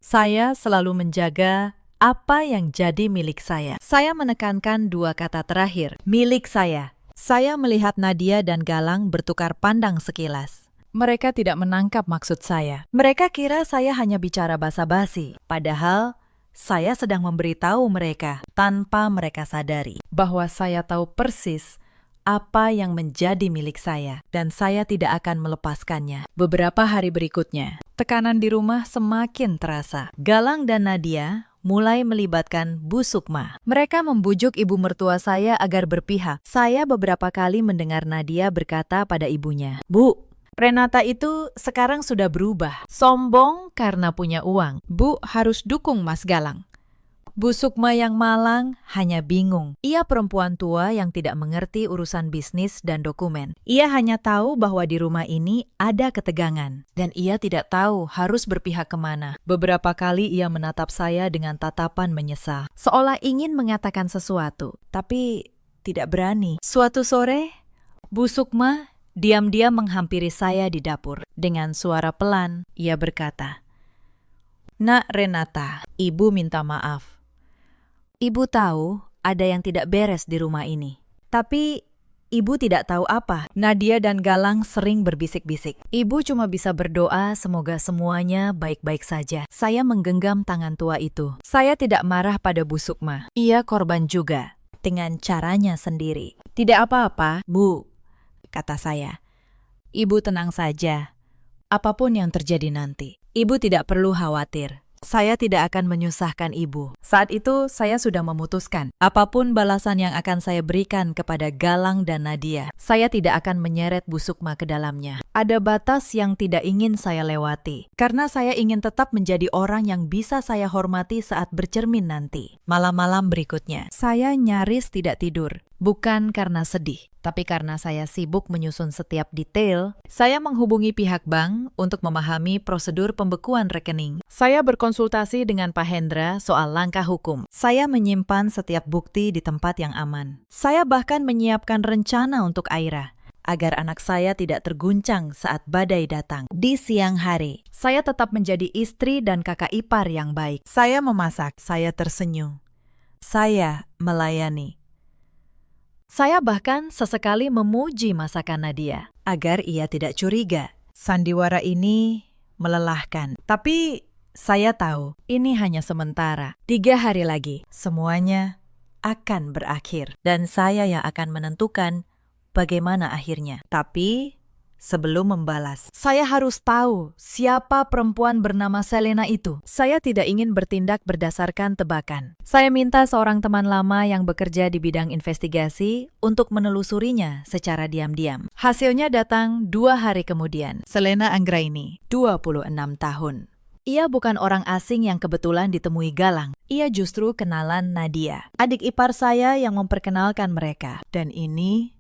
saya selalu menjaga apa yang jadi milik saya. Saya menekankan 2 kata terakhir, milik saya. Saya melihat Nadia dan Galang bertukar pandang sekilas. Mereka tidak menangkap maksud saya. Mereka kira saya hanya bicara basa-basi. Padahal, saya sedang memberitahu mereka tanpa mereka sadari bahwa saya tahu persis apa yang menjadi milik saya dan saya tidak akan melepaskannya. Beberapa hari berikutnya, tekanan di rumah semakin terasa. Galang dan Nadia mulai melibatkan Bu Sukma. Mereka membujuk ibu mertua saya agar berpihak. Saya beberapa kali mendengar Nadia berkata pada ibunya, Bu, Renata itu sekarang sudah berubah. Sombong karena punya uang. Bu harus dukung Mas Galang. Bu Sukma yang malang hanya bingung. Ia perempuan tua yang tidak mengerti urusan bisnis dan dokumen. Ia hanya tahu bahwa di rumah ini ada ketegangan. Dan ia tidak tahu harus berpihak kemana. Beberapa kali ia menatap saya dengan tatapan menyesal. Seolah ingin mengatakan sesuatu, tapi tidak berani. Suatu sore, Bu Sukma diam-diam menghampiri saya di dapur. Dengan suara pelan, ia berkata, Nak Renata, Ibu minta maaf. Ibu tahu ada yang tidak beres di rumah ini. Tapi Ibu tidak tahu apa. Nadia dan Galang sering berbisik-bisik. Ibu cuma bisa berdoa semoga semuanya baik-baik saja. Saya menggenggam tangan tua itu. Saya tidak marah pada Bu Sukma. Ia korban juga, dengan caranya sendiri. Tidak apa-apa, Bu, kata saya. Ibu tenang saja. Apapun yang terjadi nanti, Ibu tidak perlu khawatir. Saya tidak akan menyusahkan Ibu. Saat itu saya sudah memutuskan. Apapun balasan yang akan saya berikan kepada Galang dan Nadia, saya tidak akan menyeret Bu Sukma ke dalamnya. Ada batas yang tidak ingin saya lewati, karena saya ingin tetap menjadi orang yang bisa saya hormati saat bercermin nanti. Malam-malam berikutnya, saya nyaris tidak tidur. Bukan karena sedih, tapi karena saya sibuk menyusun setiap detail. Saya menghubungi pihak bank untuk memahami prosedur pembekuan rekening. Saya berkonsultasi dengan Pak Hendra soal langkah hukum. Saya menyimpan setiap bukti di tempat yang aman. Saya bahkan menyiapkan rencana untuk Aira, agar anak saya tidak terguncang saat badai datang. Di siang hari, saya tetap menjadi istri dan kakak ipar yang baik. Saya memasak, saya tersenyum. Saya melayani. Saya bahkan sesekali memuji masakan Nadia, agar ia tidak curiga. Sandiwara ini melelahkan, tapi saya tahu ini hanya sementara. 3 hari lagi, semuanya akan berakhir. Dan saya yang akan menentukan bagaimana akhirnya. Tapi sebelum membalas, saya harus tahu siapa perempuan bernama Selena itu. Saya tidak ingin bertindak berdasarkan tebakan. Saya minta seorang teman lama yang bekerja di bidang investigasi untuk menelusurinya secara diam-diam. Hasilnya datang 2 hari kemudian. Selena Anggraini, 26 tahun. Ia bukan orang asing yang kebetulan ditemui Galang. Ia justru kenalan Nadia, adik ipar saya yang memperkenalkan mereka. Dan ini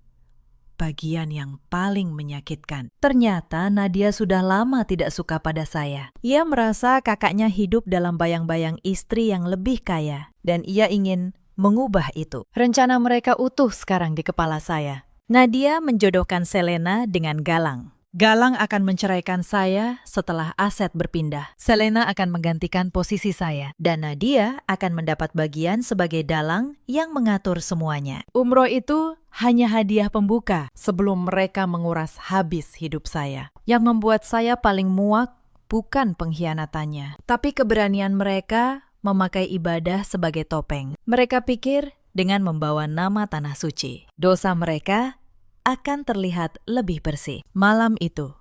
bagian yang paling menyakitkan. Ternyata Nadia sudah lama tidak suka pada saya. Ia merasa kakaknya hidup dalam bayang-bayang istri yang lebih kaya, dan ia ingin mengubah itu. Rencana mereka utuh sekarang di kepala saya. Nadia menjodohkan Selena dengan Galang. Galang akan menceraikan saya setelah aset berpindah. Selena akan menggantikan posisi saya, dan Nadia akan mendapat bagian sebagai dalang yang mengatur semuanya. Umroh itu hanya hadiah pembuka sebelum mereka menguras habis hidup saya. Yang membuat saya paling muak bukan pengkhianatannya, tapi keberanian mereka memakai ibadah sebagai topeng. Mereka pikir dengan membawa nama tanah suci, dosa mereka akan terlihat lebih bersih. Malam itu,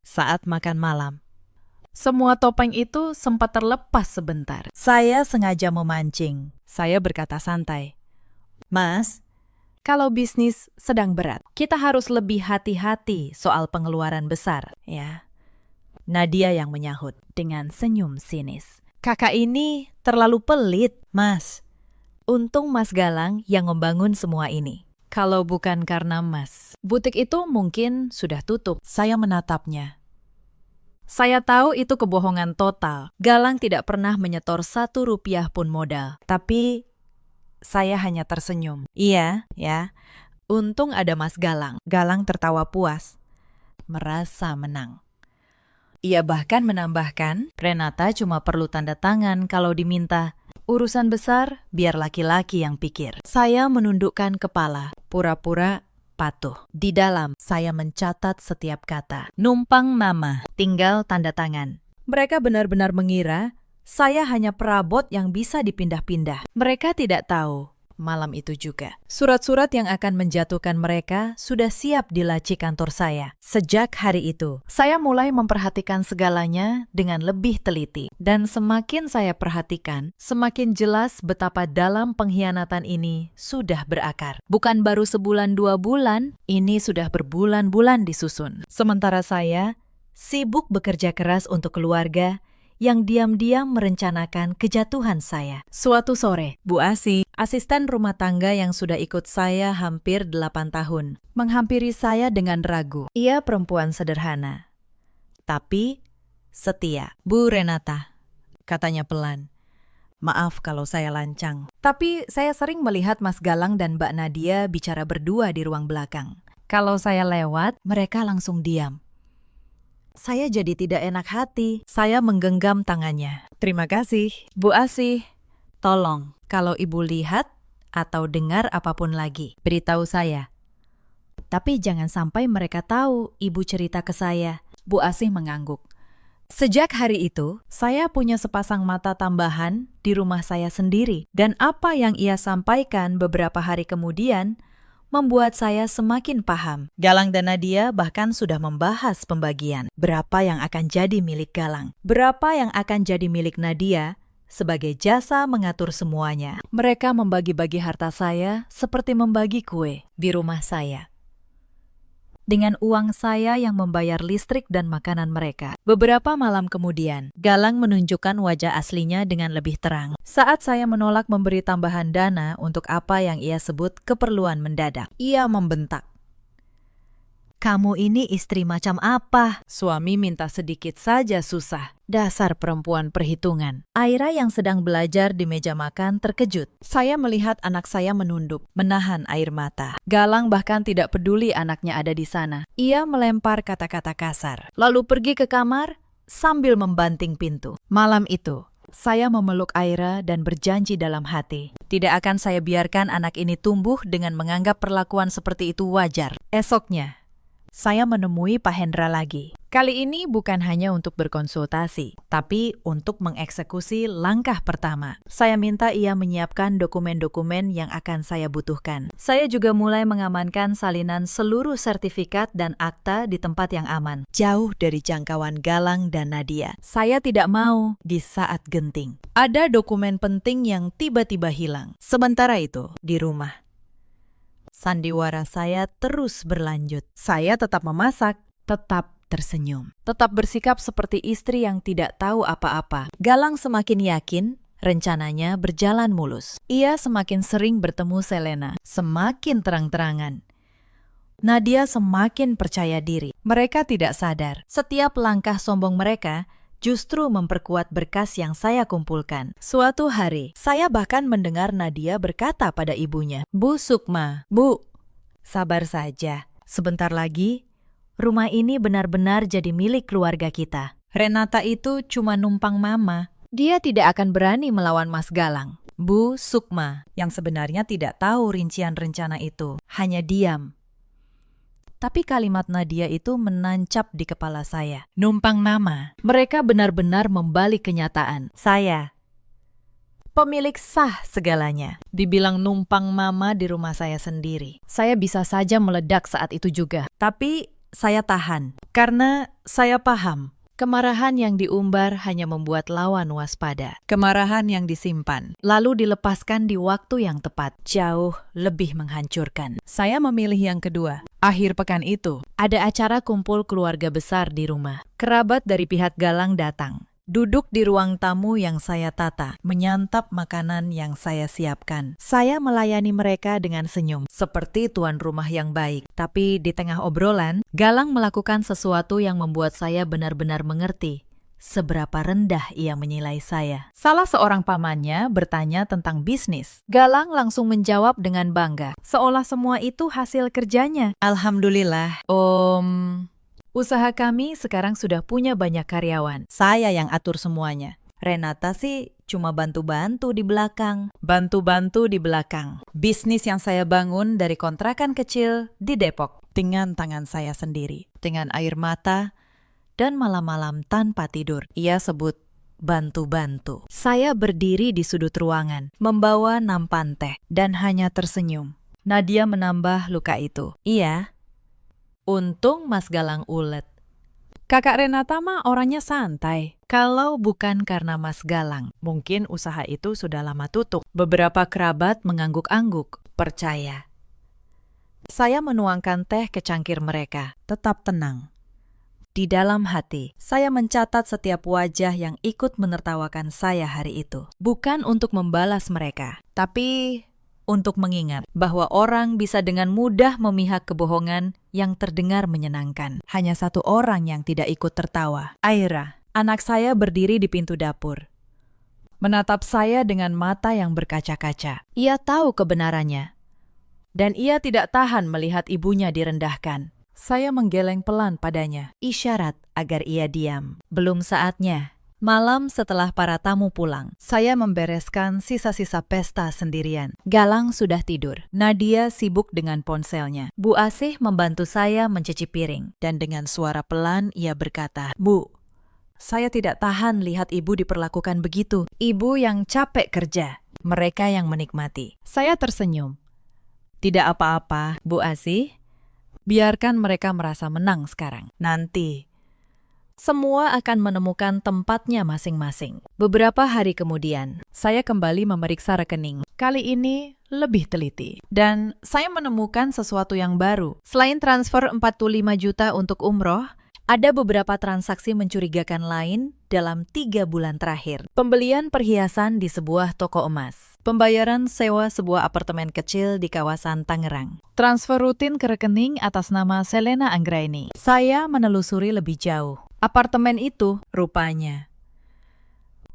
saat makan malam, semua topeng itu sempat terlepas sebentar. Saya sengaja memancing. Saya berkata santai, "Mas, kalau bisnis sedang berat, kita harus lebih hati-hati soal pengeluaran besar, ya." Nadia yang menyahut dengan senyum sinis. "Kakak ini terlalu pelit, Mas. Untung Mas Galang yang membangun semua ini. Kalau bukan karena Mas, butik itu mungkin sudah tutup." Saya menatapnya. Saya tahu itu kebohongan total. Galang tidak pernah menyetor 1 rupiah pun modal. Tapi saya hanya tersenyum. "Iya, ya. Untung ada Mas Galang." Galang tertawa puas, merasa menang. Ia bahkan menambahkan, "Renata cuma perlu tanda tangan kalau diminta. Urusan besar, biar laki-laki yang pikir." Saya menundukkan kepala, pura-pura patuh. Di dalam, saya mencatat setiap kata. Numpang nama, tinggal tanda tangan. Mereka benar-benar mengira saya hanya perabot yang bisa dipindah-pindah. Mereka tidak tahu, malam itu juga, surat-surat yang akan menjatuhkan mereka sudah siap di laci kantor saya. Sejak hari itu, saya mulai memperhatikan segalanya dengan lebih teliti. Dan semakin saya perhatikan, semakin jelas betapa dalam pengkhianatan ini sudah berakar. Bukan baru sebulan 2 bulan, ini sudah berbulan-bulan disusun. Sementara saya sibuk bekerja keras untuk keluarga yang diam-diam merencanakan kejatuhan saya. Suatu sore, Bu Asi, asisten rumah tangga yang sudah ikut saya hampir 8 tahun, menghampiri saya dengan ragu. Ia perempuan sederhana, tapi setia. "Bu Renata," katanya pelan, "maaf kalau saya lancang, tapi saya sering melihat Mas Galang dan Mbak Nadia bicara berdua di ruang belakang. Kalau saya lewat, mereka langsung diam. Saya jadi tidak enak hati." Saya menggenggam tangannya. "Terima kasih, Bu Asih. Tolong, kalau Ibu lihat atau dengar apapun lagi, beritahu saya. Tapi jangan sampai mereka tahu Ibu cerita ke saya." Bu Asih mengangguk. Sejak hari itu, saya punya sepasang mata tambahan di rumah saya sendiri. Dan apa yang ia sampaikan beberapa hari kemudian membuat saya semakin paham. Galang dan Nadia bahkan sudah membahas pembagian. Berapa yang akan jadi milik Galang, berapa yang akan jadi milik Nadia sebagai jasa mengatur semuanya. Mereka membagi-bagi harta saya seperti membagi kue di rumah saya. dengan uang saya yang membayar listrik dan makanan mereka. Beberapa malam kemudian, Galang menunjukkan wajah aslinya dengan lebih terang. Saat saya menolak memberi tambahan dana untuk apa yang ia sebut keperluan mendadak, ia membentak. Kamu ini istri macam apa? Suami minta sedikit saja susah. Dasar perempuan perhitungan. Aira yang sedang belajar di meja makan terkejut. Saya melihat anak saya menunduk, menahan air mata. Galang bahkan tidak peduli anaknya ada di sana. Ia melempar kata-kata kasar, lalu pergi ke kamar sambil membanting pintu. Malam itu, saya memeluk Aira dan berjanji dalam hati, tidak akan saya biarkan anak ini tumbuh dengan menganggap perlakuan seperti itu wajar. Esoknya, saya menemui Pak Hendra lagi. Kali ini bukan hanya untuk berkonsultasi, tapi untuk mengeksekusi langkah pertama. Saya minta ia menyiapkan dokumen-dokumen yang akan saya butuhkan. Saya juga mulai mengamankan salinan seluruh sertifikat dan akta di tempat yang aman, jauh dari jangkauan Galang dan Nadia. Saya tidak mau di saat genting ada dokumen penting yang tiba-tiba hilang. Sementara itu, di rumah, sandiwara saya terus berlanjut. Saya tetap memasak, tetap tersenyum, tetap bersikap seperti istri yang tidak tahu apa-apa. Galang semakin yakin rencananya berjalan mulus. Ia semakin sering bertemu Selena, semakin terang-terangan. Nadia semakin percaya diri. Mereka tidak sadar, setiap langkah sombong mereka justru memperkuat berkas yang saya kumpulkan. Suatu hari, saya bahkan mendengar Nadia berkata pada ibunya, "Bu Sukma, Bu, sabar saja. Sebentar lagi, rumah ini benar-benar jadi milik keluarga kita. Renata itu cuma numpang mama. Dia tidak akan berani melawan Mas Galang." Bu Sukma, yang sebenarnya tidak tahu rincian rencana itu, hanya diam. Tapi kalimat Nadia itu menancap di kepala saya. Numpang mama. Mereka benar-benar membalik kenyataan. Saya, pemilik sah segalanya, dibilang numpang mama di rumah saya sendiri. Saya bisa saja meledak saat itu juga. Tapi saya tahan, karena saya paham. Kemarahan yang diumbar hanya membuat lawan waspada. Kemarahan yang disimpan, lalu dilepaskan di waktu yang tepat, jauh lebih menghancurkan. Saya memilih yang kedua. Akhir pekan itu, ada acara kumpul keluarga besar di rumah. Kerabat dari pihak Galang datang. Duduk di ruang tamu yang saya tata, menyantap makanan yang saya siapkan. Saya melayani mereka dengan senyum, seperti tuan rumah yang baik. Tapi di tengah obrolan, Galang melakukan sesuatu yang membuat saya benar-benar mengerti seberapa rendah ia menilai saya. Salah seorang pamannya bertanya tentang bisnis. Galang langsung menjawab dengan bangga, seolah semua itu hasil kerjanya. Alhamdulillah, usaha kami sekarang sudah punya banyak karyawan. Saya yang atur semuanya. Renata sih cuma bantu-bantu di belakang. Bantu-bantu di belakang. Bisnis yang saya bangun dari kontrakan kecil di Depok. Dengan tangan saya sendiri. Dengan air mata dan malam-malam tanpa tidur. Ia sebut bantu-bantu. Saya berdiri di sudut ruangan, membawa nampan teh, dan hanya tersenyum. Nadia menambah luka itu. Iya, untung Mas Galang ulet. Kakak Renata mah orangnya santai. Kalau bukan karena Mas Galang, mungkin usaha itu sudah lama tutup. Beberapa kerabat mengangguk-angguk. Percaya. Saya menuangkan teh ke cangkir mereka. Tetap tenang. Di dalam hati, saya mencatat setiap wajah yang ikut menertawakan saya hari itu. Bukan untuk membalas mereka, tapi untuk mengingat bahwa orang bisa dengan mudah memihak kebohongan yang terdengar menyenangkan. Hanya satu orang yang tidak ikut tertawa. Aira, anak saya berdiri di pintu dapur. Menatap saya dengan mata yang berkaca-kaca. Ia tahu kebenarannya. Dan ia tidak tahan melihat ibunya direndahkan. Saya menggeleng pelan padanya, isyarat agar ia diam. Belum saatnya. Malam setelah para tamu pulang, saya membereskan sisa-sisa pesta sendirian. Galang sudah tidur. Nadia sibuk dengan ponselnya. Bu Asih membantu saya mencuci piring. Dan dengan suara pelan ia berkata, "Bu, saya tidak tahan lihat ibu diperlakukan begitu. Ibu yang capek kerja, mereka yang menikmati." Saya tersenyum. "Tidak apa-apa, Bu Asih. Biarkan mereka merasa menang sekarang. Nanti semua akan menemukan tempatnya masing-masing." Beberapa hari kemudian, saya kembali memeriksa rekening. Kali ini lebih teliti. Dan saya menemukan sesuatu yang baru. Selain transfer 45 juta untuk umroh, ada beberapa transaksi mencurigakan lain dalam 3 bulan terakhir. Pembelian perhiasan di sebuah toko emas. Pembayaran sewa sebuah apartemen kecil di kawasan Tangerang. Transfer rutin ke rekening atas nama Selena Anggraini. Saya menelusuri lebih jauh. Apartemen itu rupanya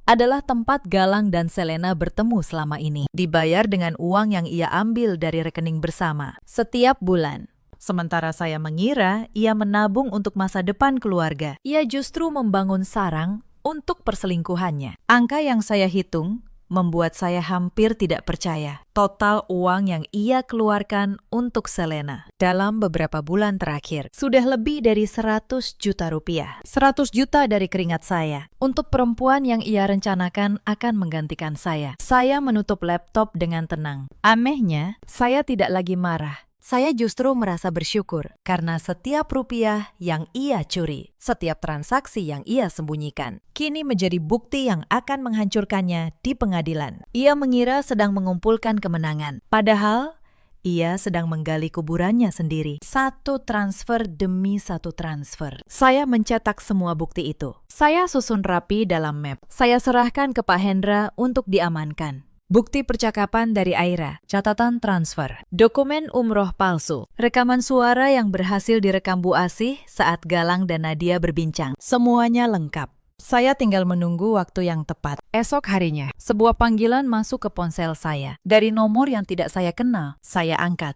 adalah tempat Galang dan Selena bertemu selama ini. Dibayar dengan uang yang ia ambil dari rekening bersama setiap bulan. Sementara saya mengira ia menabung untuk masa depan keluarga. Ia justru membangun sarang untuk perselingkuhannya. Angka yang saya hitung membuat saya hampir tidak percaya. Total uang yang ia keluarkan untuk Selena dalam beberapa bulan terakhir sudah lebih dari 100 juta rupiah. 100 juta dari keringat saya. Untuk perempuan yang ia rencanakan akan menggantikan saya. Saya menutup laptop dengan tenang. Anehnya, saya tidak lagi marah. Saya justru merasa bersyukur karena setiap rupiah yang ia curi, setiap transaksi yang ia sembunyikan, kini menjadi bukti yang akan menghancurkannya di pengadilan. Ia mengira sedang mengumpulkan kemenangan, padahal ia sedang menggali kuburannya sendiri. Satu transfer demi satu transfer. Saya mencetak semua bukti itu. Saya susun rapi dalam map. Saya serahkan ke Pak Hendra untuk diamankan. Bukti percakapan dari Aira, catatan transfer, dokumen umroh palsu, rekaman suara yang berhasil direkam Bu Asih saat Galang dan Nadia berbincang. Semuanya lengkap. Saya tinggal menunggu waktu yang tepat. Esok harinya, sebuah panggilan masuk ke ponsel saya. Dari nomor yang tidak saya kenal, saya angkat.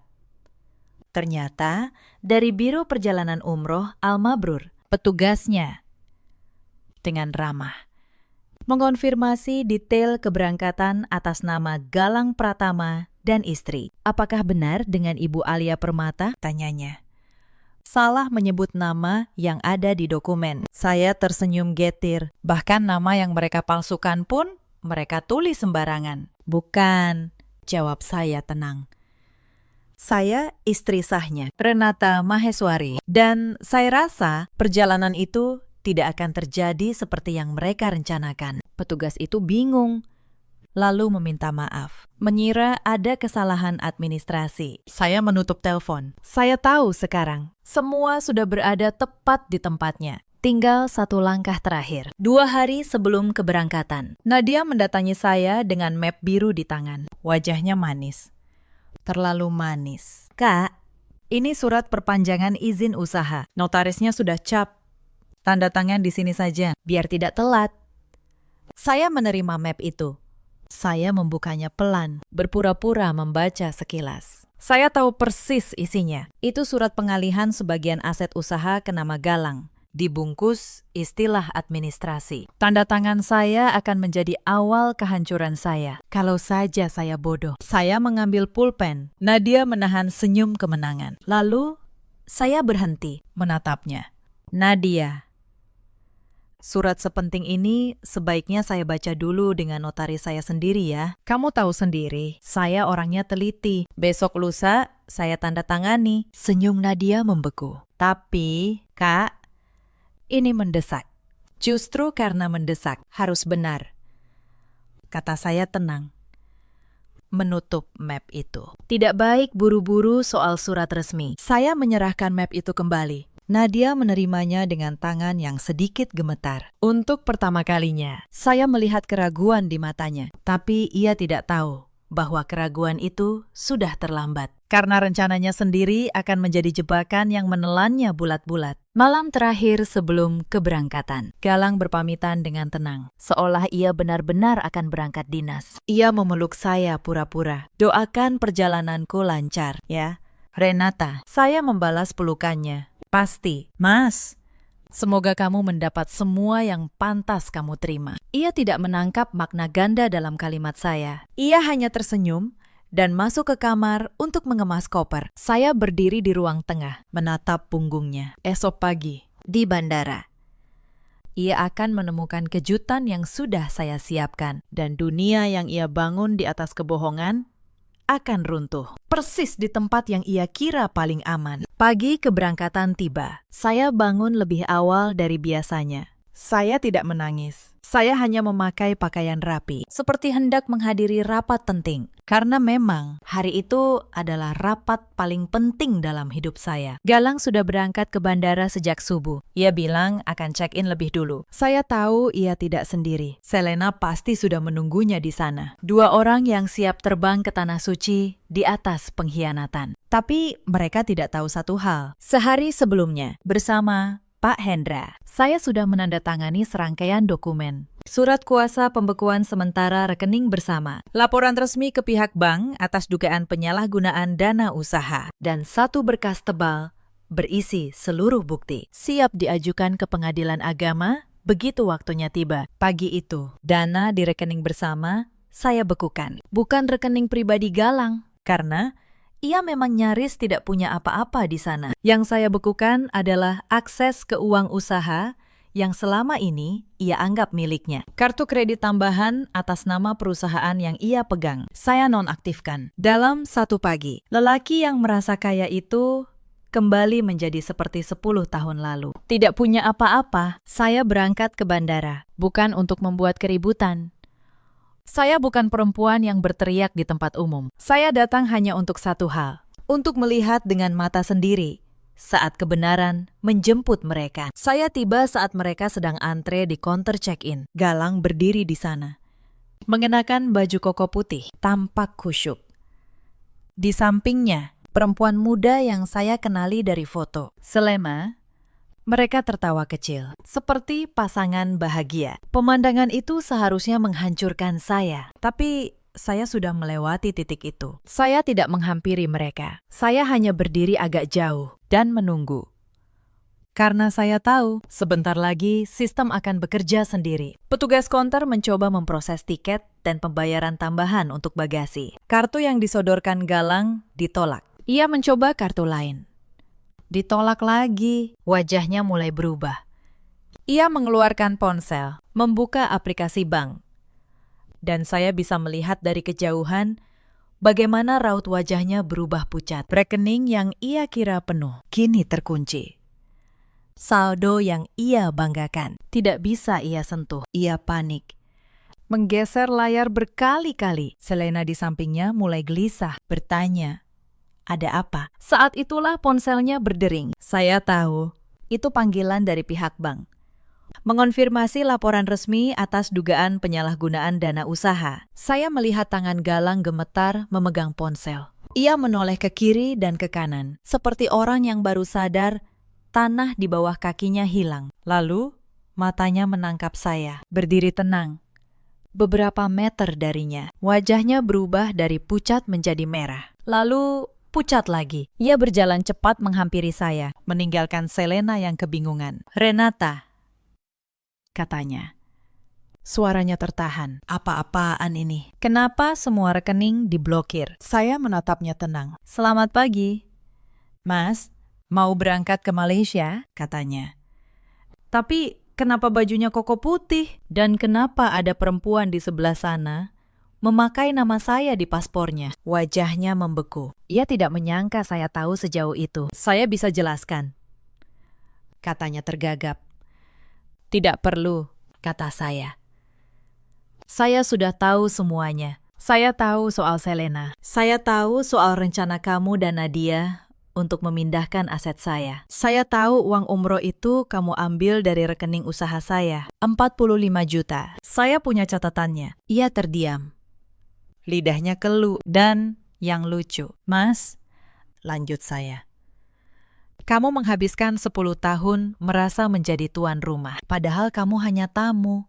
Ternyata dari Biro Perjalanan Umroh Al Mabrur, petugasnya. Dengan ramah mengonfirmasi detail keberangkatan atas nama Galang Pratama dan istri. Apakah benar dengan Ibu Alia Permata? Tanyanya. Salah menyebut nama yang ada di dokumen. Saya tersenyum getir. Bahkan nama yang mereka palsukan pun mereka tulis sembarangan. Bukan, jawab saya tenang. Saya istri sahnya, Renata Maheswari. Dan saya rasa perjalanan itu tidak akan terjadi seperti yang mereka rencanakan. Petugas itu bingung, lalu meminta maaf. Mengira ada kesalahan administrasi. Saya menutup telepon. Saya tahu sekarang, semua sudah berada tepat di tempatnya. Tinggal satu langkah terakhir. 2 hari sebelum keberangkatan, Nadia mendatangi saya dengan map biru di tangan. Wajahnya manis. Terlalu manis. Kak, ini surat perpanjangan izin usaha. Notarisnya sudah cap. Tanda tangan di sini saja, biar tidak telat. Saya menerima map itu. Saya membukanya pelan, berpura-pura membaca sekilas. Saya tahu persis isinya. Itu surat pengalihan sebagian aset usaha ke nama Galang. Dibungkus istilah administrasi. Tanda tangan saya akan menjadi awal kehancuran saya. Kalau saja saya bodoh. Saya mengambil pulpen. Nadia menahan senyum kemenangan. Lalu, saya berhenti menatapnya. Nadia, surat sepenting ini sebaiknya saya baca dulu dengan notaris saya sendiri ya. Kamu tahu sendiri, saya orangnya teliti. Besok lusa, saya tanda tangani. Senyum Nadia membeku. Tapi, Kak, ini mendesak. Justru karena mendesak, harus benar. Kata saya tenang. Menutup map itu. Tidak baik buru-buru soal surat resmi. Saya menyerahkan map itu kembali. Nadia menerimanya dengan tangan yang sedikit gemetar. Untuk pertama kalinya, saya melihat keraguan di matanya. Tapi ia tidak tahu bahwa keraguan itu sudah terlambat. Karena rencananya sendiri akan menjadi jebakan yang menelannya bulat-bulat. Malam terakhir sebelum keberangkatan, Galang berpamitan dengan tenang, seolah ia benar-benar akan berangkat dinas. Ia memeluk saya pura-pura. Doakan perjalananku lancar, ya. Renata, saya membalas pelukannya. Pasti, Mas. Semoga kamu mendapat semua yang pantas kamu terima. Ia tidak menangkap makna ganda dalam kalimat saya. Ia hanya tersenyum dan masuk ke kamar untuk mengemas koper. Saya berdiri di ruang tengah, menatap punggungnya. Esok pagi, di bandara, ia akan menemukan kejutan yang sudah saya siapkan. Dan dunia yang ia bangun di atas kebohongan akan runtuh. Persis di tempat yang ia kira paling aman. Pagi keberangkatan tiba. Saya bangun lebih awal dari biasanya. Saya tidak menangis. Saya hanya memakai pakaian rapi, seperti hendak menghadiri rapat penting. Karena memang hari itu adalah rapat paling penting dalam hidup saya. Galang sudah berangkat ke bandara sejak subuh. Ia bilang akan check-in lebih dulu. Saya tahu ia tidak sendiri. Selena pasti sudah menunggunya di sana. 2 orang yang siap terbang ke Tanah Suci di atas pengkhianatan. Tapi mereka tidak tahu satu hal. Sehari sebelumnya, bersama Pak Hendra, saya sudah menandatangani serangkaian dokumen. Surat kuasa pembekuan sementara rekening bersama, laporan resmi ke pihak bank atas dugaan penyalahgunaan dana usaha, dan 1 berkas tebal berisi seluruh bukti. Siap diajukan ke pengadilan agama begitu waktunya tiba. Pagi itu, dana di rekening bersama saya bekukan. Bukan rekening pribadi Galang, karena ia memang nyaris tidak punya apa-apa di sana. Yang saya bekukan adalah akses ke uang usaha yang selama ini ia anggap miliknya. Kartu kredit tambahan atas nama perusahaan yang ia pegang, saya nonaktifkan. Dalam 1 pagi, lelaki yang merasa kaya itu kembali menjadi seperti 10 tahun lalu. Tidak punya apa-apa, saya berangkat ke bandara, bukan untuk membuat keributan. Saya bukan perempuan yang berteriak di tempat umum. Saya datang hanya untuk satu hal, untuk melihat dengan mata sendiri saat kebenaran menjemput mereka. Saya tiba saat mereka sedang antre di counter check-in. Galang berdiri di sana, mengenakan baju koko putih, tampak khusyuk. Di sampingnya, perempuan muda yang saya kenali dari foto, Selema. Mereka tertawa kecil, seperti pasangan bahagia. Pemandangan itu seharusnya menghancurkan saya, tapi saya sudah melewati titik itu. Saya tidak menghampiri mereka. Saya hanya berdiri agak jauh dan menunggu. Karena saya tahu, sebentar lagi sistem akan bekerja sendiri. Petugas konter mencoba memproses tiket dan pembayaran tambahan untuk bagasi. Kartu yang disodorkan Galang ditolak. Ia mencoba kartu lain. Ditolak lagi. Wajahnya mulai berubah. Ia mengeluarkan ponsel, membuka aplikasi bank. Dan saya bisa melihat dari kejauhan bagaimana raut wajahnya berubah pucat. Rekening yang ia kira penuh, kini terkunci. Saldo yang ia banggakan, tidak bisa ia sentuh. Ia panik. Menggeser layar berkali-kali. Selena di sampingnya mulai gelisah, bertanya, "Ada apa?" Saat itulah ponselnya berdering. Saya tahu, itu panggilan dari pihak bank. Mengonfirmasi laporan resmi atas dugaan penyalahgunaan dana usaha. Saya melihat tangan Galang gemetar memegang ponsel. Ia menoleh ke kiri dan ke kanan, seperti orang yang baru sadar tanah di bawah kakinya hilang. Lalu, matanya menangkap saya, berdiri tenang. Beberapa meter darinya, wajahnya berubah dari pucat menjadi merah. Lalu pucat lagi. Ia berjalan cepat menghampiri saya, meninggalkan Selena yang kebingungan. "Renata," katanya. Suaranya tertahan. "Apa-apaan ini? Kenapa semua rekening diblokir?" Saya menatapnya tenang. "Selamat pagi. Mas, mau berangkat ke Malaysia?" katanya. "Tapi kenapa bajunya koko putih? Dan kenapa ada perempuan di sebelah sana memakai nama saya di paspornya?" Wajahnya membeku. Ia tidak menyangka saya tahu sejauh itu. "Saya bisa jelaskan," katanya tergagap. "Tidak perlu," kata saya. "Saya sudah tahu semuanya. Saya tahu soal Selena. Saya tahu soal rencana kamu dan Nadia untuk memindahkan aset saya. Saya tahu uang umroh itu kamu ambil dari rekening usaha saya, 45 juta. Saya punya catatannya." Ia terdiam. Lidahnya keluh dan yang lucu. "Mas," lanjut saya, "kamu menghabiskan 10 tahun merasa menjadi tuan rumah. Padahal kamu hanya tamu.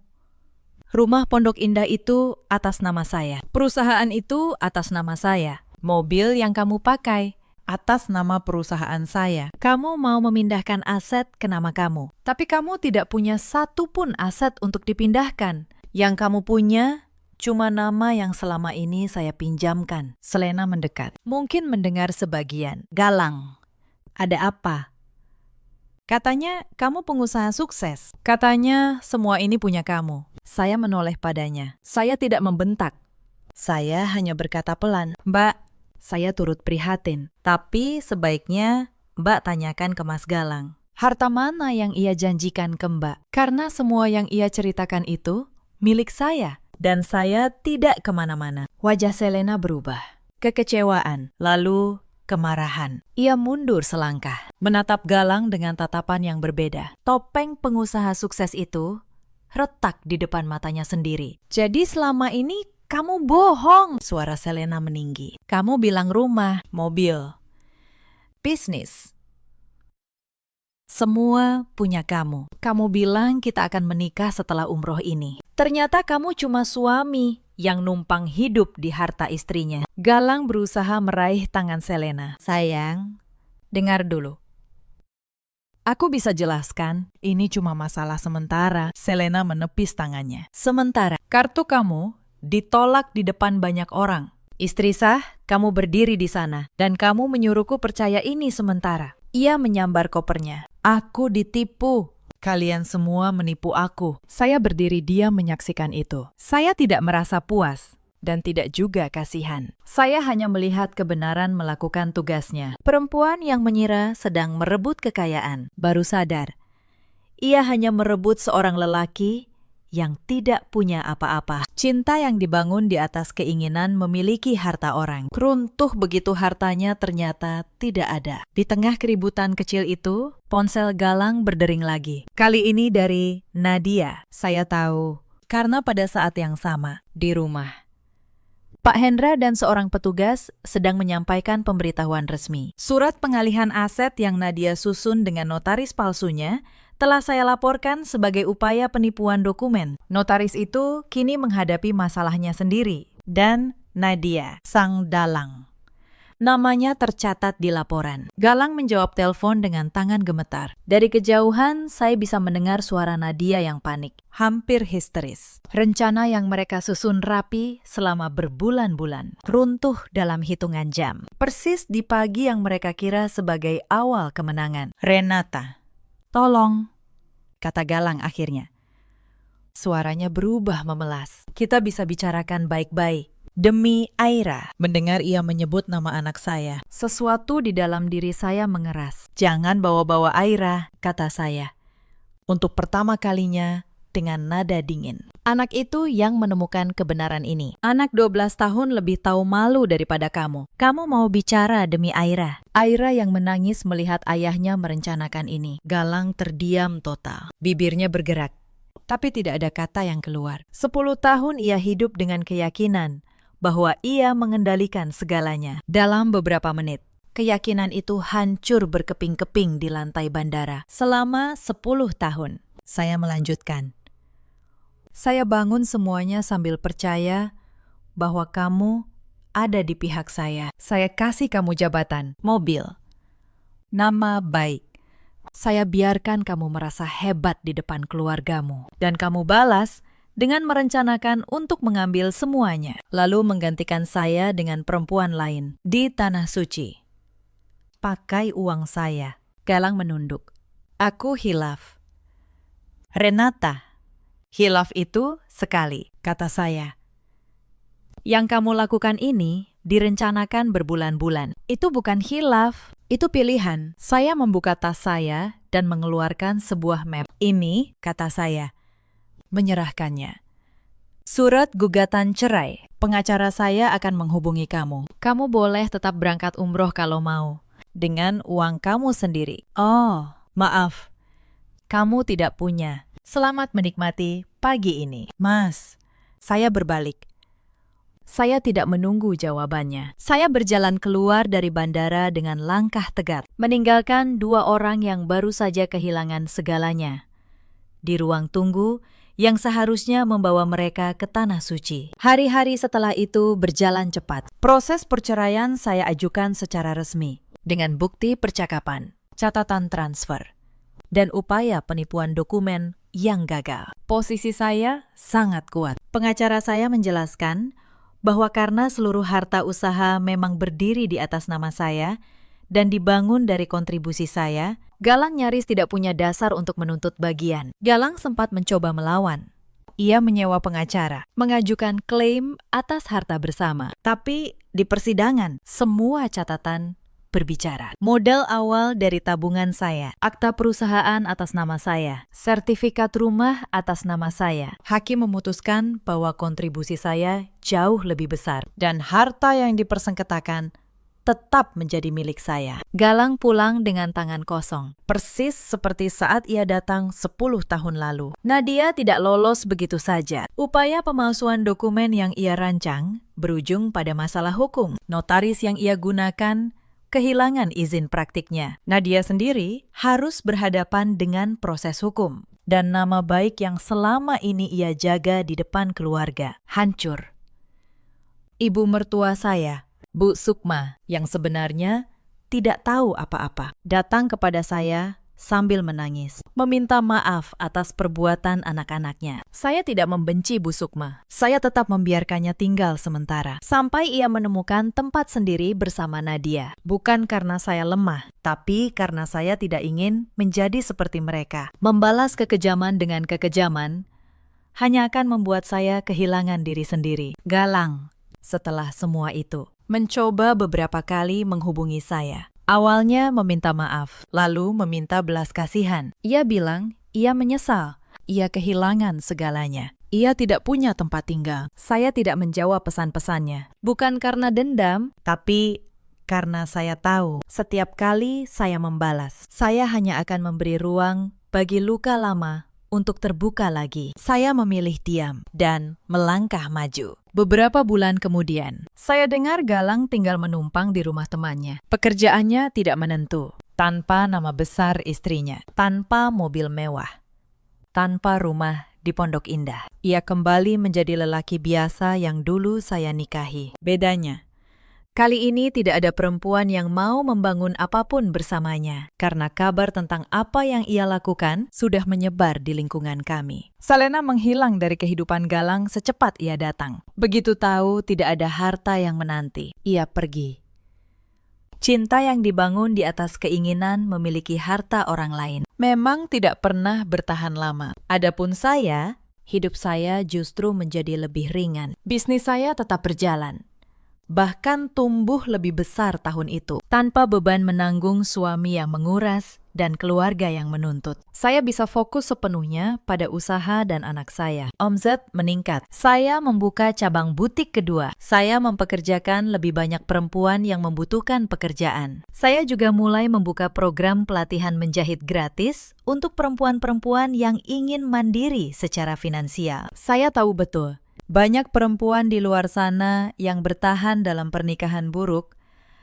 Rumah Pondok Indah itu atas nama saya. Perusahaan itu atas nama saya. Mobil yang kamu pakai atas nama perusahaan saya. Kamu mau memindahkan aset ke nama kamu. Tapi kamu tidak punya satu pun aset untuk dipindahkan. Yang kamu punya cuma nama yang selama ini saya pinjamkan." Selena mendekat. Mungkin mendengar sebagian. "Galang, ada apa?" "Katanya kamu pengusaha sukses. Katanya semua ini punya kamu." Saya menoleh padanya. Saya tidak membentak. Saya hanya berkata pelan, "Mbak, saya turut prihatin. Tapi sebaiknya Mbak tanyakan ke Mas Galang. Harta mana yang ia janjikan ke Mbak? Karena semua yang ia ceritakan itu milik saya, dan saya tidak kemana-mana. Wajah Selena berubah. Kekecewaan, lalu kemarahan. Ia mundur selangkah, menatap Galang dengan tatapan yang berbeda. Topeng pengusaha sukses itu retak di depan matanya sendiri. Jadi selama ini kamu bohong, suara Selena meninggi. Kamu bilang rumah, mobil, bisnis. Semua punya kamu. Kamu bilang kita akan menikah setelah umroh ini. Ternyata kamu cuma suami yang numpang hidup di harta istrinya. Galang berusaha meraih tangan Selena. Sayang, dengar dulu. Aku bisa jelaskan, ini cuma masalah sementara. Selena menepis tangannya. Sementara, kartu kamu ditolak di depan banyak orang. Istri sah, kamu berdiri di sana, dan kamu menyuruhku percaya ini sementara. Ia menyambar kopernya. Aku ditipu. Kalian semua menipu aku. Saya berdiri diam menyaksikan itu. Saya tidak merasa puas dan tidak juga kasihan. Saya hanya melihat kebenaran melakukan tugasnya. Perempuan yang mengira sedang merebut kekayaan baru sadar. Ia hanya merebut seorang lelaki yang tidak punya apa-apa. Cinta yang dibangun di atas keinginan memiliki harta orang. Runtuh begitu hartanya ternyata tidak ada. Di tengah keributan kecil itu, ponsel Galang berdering lagi. Kali ini dari Nadia. Saya tahu, karena pada saat yang sama, di rumah, Pak Hendra dan seorang petugas sedang menyampaikan pemberitahuan resmi. Surat pengalihan aset yang Nadia susun dengan notaris palsunya telah saya laporkan sebagai upaya penipuan dokumen. Notaris itu kini menghadapi masalahnya sendiri. Dan Nadia, sang dalang. Namanya tercatat di laporan. Galang menjawab telepon dengan tangan gemetar. Dari kejauhan, saya bisa mendengar suara Nadia yang panik. Hampir histeris. Rencana yang mereka susun rapi selama berbulan-bulan. Runtuh dalam hitungan jam. Persis di pagi yang mereka kira sebagai awal kemenangan. Renata, tolong, kata Galang akhirnya. Suaranya berubah memelas. Kita bisa bicarakan baik-baik. Demi Aira. Mendengar ia menyebut nama anak saya, sesuatu di dalam diri saya mengeras. Jangan bawa-bawa Aira, kata saya. Untuk pertama kalinya dengan nada dingin. Anak itu yang menemukan kebenaran ini. Anak 12 tahun lebih tahu malu daripada kamu. Kamu mau bicara demi Aira. Aira yang menangis melihat ayahnya merencanakan ini. Galang terdiam total. Bibirnya bergerak, tapi tidak ada kata yang keluar. 10 tahun ia hidup dengan keyakinan bahwa ia mengendalikan segalanya. Dalam beberapa menit, keyakinan itu hancur berkeping-keping di lantai bandara. Selama 10 tahun, saya melanjutkan. Saya bangun semuanya sambil percaya bahwa kamu ada di pihak saya. Saya kasih kamu jabatan, mobil, nama baik. Saya biarkan kamu merasa hebat di depan keluargamu. Dan kamu balas dengan merencanakan untuk mengambil semuanya, lalu menggantikan saya dengan perempuan lain di Tanah Suci. Pakai uang saya. Galang menunduk. Aku hilaf. Renata, hilaf itu sekali, kata saya. Yang kamu lakukan ini direncanakan berbulan-bulan. Itu bukan hilaf, itu pilihan. Saya membuka tas saya dan mengeluarkan sebuah map. Ini, kata saya, menyerahkannya. Surat gugatan cerai. Pengacara saya akan menghubungi kamu. Kamu boleh tetap berangkat umroh kalau mau. Dengan uang kamu sendiri. Oh, maaf. Kamu tidak punya. Selamat menikmati pagi ini. Mas, saya berbalik. Saya tidak menunggu jawabannya. Saya berjalan keluar dari bandara dengan langkah tegar, meninggalkan 2 orang yang baru saja kehilangan segalanya. Di ruang tunggu yang seharusnya membawa mereka ke Tanah Suci. Hari-hari setelah itu berjalan cepat. Proses perceraian saya ajukan secara resmi, dengan bukti percakapan, catatan transfer, dan upaya penipuan dokumen yang gagal. Posisi saya sangat kuat. Pengacara saya menjelaskan bahwa karena seluruh harta usaha memang berdiri di atas nama saya dan dibangun dari kontribusi saya, Galang nyaris tidak punya dasar untuk menuntut bagian. Galang sempat mencoba melawan. Ia menyewa pengacara, mengajukan klaim atas harta bersama. Tapi di persidangan, semua catatan berbicara. Modal awal dari tabungan saya, akta perusahaan atas nama saya, sertifikat rumah atas nama saya. Hakim memutuskan bahwa kontribusi saya jauh lebih besar dan harta yang dipersengketakan tetap menjadi milik saya. Galang pulang dengan tangan kosong, persis seperti saat ia datang 10 tahun lalu. Nadia tidak lolos begitu saja. Upaya pemalsuan dokumen yang ia rancang berujung pada masalah hukum. Notaris yang ia gunakan kehilangan izin praktiknya. Nadia sendiri harus berhadapan dengan proses hukum. Dan nama baik yang selama ini ia jaga di depan keluarga hancur. Ibu mertua saya, Bu Sukma, yang sebenarnya tidak tahu apa-apa, datang kepada saya sambil menangis, meminta maaf atas perbuatan anak-anaknya. Saya tidak membenci Bu Sukma. Saya tetap membiarkannya tinggal sementara, sampai ia menemukan tempat sendiri bersama Nadia. Bukan karena saya lemah, tapi karena saya tidak ingin menjadi seperti mereka. Membalas kekejaman dengan kekejaman hanya akan membuat saya kehilangan diri sendiri. Galang, setelah semua itu, mencoba beberapa kali menghubungi saya. Awalnya meminta maaf, lalu meminta belas kasihan. Ia bilang ia menyesal, ia kehilangan segalanya. Ia tidak punya tempat tinggal. Saya tidak menjawab pesan-pesannya. Bukan karena dendam, tapi karena saya tahu setiap kali saya membalas, saya hanya akan memberi ruang bagi luka lama untuk terbuka lagi. Saya memilih diam dan melangkah maju. Beberapa bulan kemudian, saya dengar Galang tinggal menumpang di rumah temannya. Pekerjaannya tidak menentu, tanpa nama besar istrinya, tanpa mobil mewah, tanpa rumah di Pondok Indah. Ia kembali menjadi lelaki biasa yang dulu saya nikahi. Bedanya, kali ini tidak ada perempuan yang mau membangun apapun bersamanya, karena kabar tentang apa yang ia lakukan sudah menyebar di lingkungan kami. Salena menghilang dari kehidupan Galang secepat ia datang. Begitu tahu tidak ada harta yang menanti, ia pergi. Cinta yang dibangun di atas keinginan memiliki harta orang lain memang tidak pernah bertahan lama. Adapun saya, hidup saya justru menjadi lebih ringan. Bisnis saya tetap berjalan, bahkan tumbuh lebih besar tahun itu, tanpa beban menanggung suami yang menguras dan keluarga yang menuntut. Saya bisa fokus sepenuhnya pada usaha dan anak saya. Omzet meningkat. Saya membuka cabang butik kedua. Saya mempekerjakan lebih banyak perempuan yang membutuhkan pekerjaan. Saya juga mulai membuka program pelatihan menjahit gratis untuk perempuan-perempuan yang ingin mandiri secara finansial. Saya tahu betul, banyak perempuan di luar sana yang bertahan dalam pernikahan buruk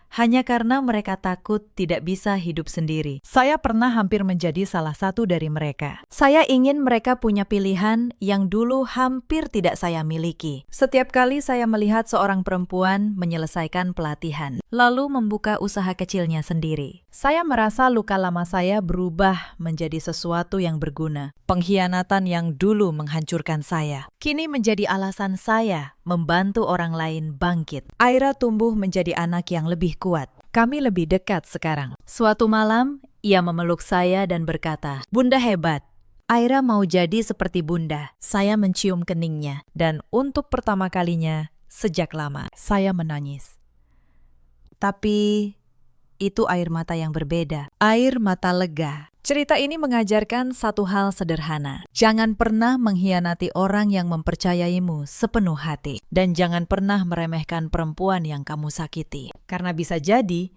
hanya karena mereka takut tidak bisa hidup sendiri. Saya pernah hampir menjadi salah satu dari mereka. Saya ingin mereka punya pilihan yang dulu hampir tidak saya miliki. Setiap kali saya melihat seorang perempuan menyelesaikan pelatihan, lalu membuka usaha kecilnya sendiri, saya merasa luka lama saya berubah menjadi sesuatu yang berguna. Pengkhianatan yang dulu menghancurkan saya kini menjadi alasan saya membantu orang lain bangkit. Aira tumbuh menjadi anak yang lebih kuat. Kami lebih dekat sekarang. Suatu malam, ia memeluk saya dan berkata, "Bunda hebat. Aira mau jadi seperti Bunda." Saya mencium keningnya, dan untuk pertama kalinya sejak lama, saya menangis. Tapi itu air mata yang berbeda, air mata lega. Cerita ini mengajarkan satu hal sederhana. Jangan pernah mengkhianati orang yang mempercayaimu sepenuh hati. Dan jangan pernah meremehkan perempuan yang kamu sakiti. Karena bisa jadi,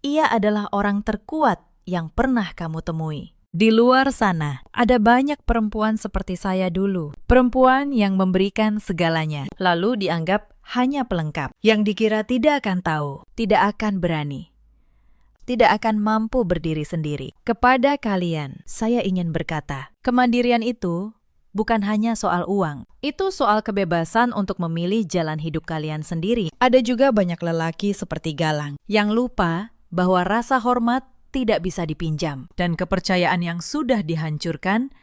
ia adalah orang terkuat yang pernah kamu temui. Di luar sana, ada banyak perempuan seperti saya dulu. Perempuan yang memberikan segalanya, lalu dianggap hanya pelengkap. Yang dikira tidak akan tahu, tidak akan berani, tidak akan mampu berdiri sendiri. Kepada kalian, saya ingin berkata, kemandirian itu bukan hanya soal uang. Itu soal kebebasan untuk memilih jalan hidup kalian sendiri. Ada juga banyak lelaki seperti Galang yang lupa bahwa rasa hormat tidak bisa dipinjam, dan kepercayaan yang sudah dihancurkan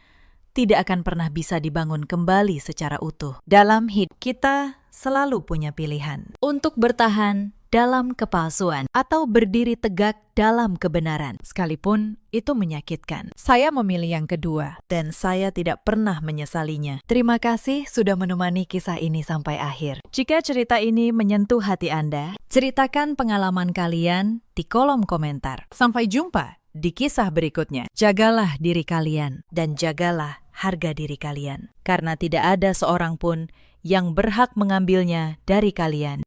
tidak akan pernah bisa dibangun kembali secara utuh. Dalam hidup kita selalu punya pilihan untuk bertahan dalam kepalsuan atau berdiri tegak dalam kebenaran, sekalipun itu menyakitkan. Saya memilih yang kedua, dan saya tidak pernah menyesalinya. Terima kasih sudah menemani kisah ini sampai akhir. Jika cerita ini menyentuh hati Anda, ceritakan pengalaman kalian di kolom komentar. Sampai jumpa di kisah berikutnya. Jagalah diri kalian dan jagalah harga diri kalian, karena tidak ada seorang pun yang berhak mengambilnya dari kalian.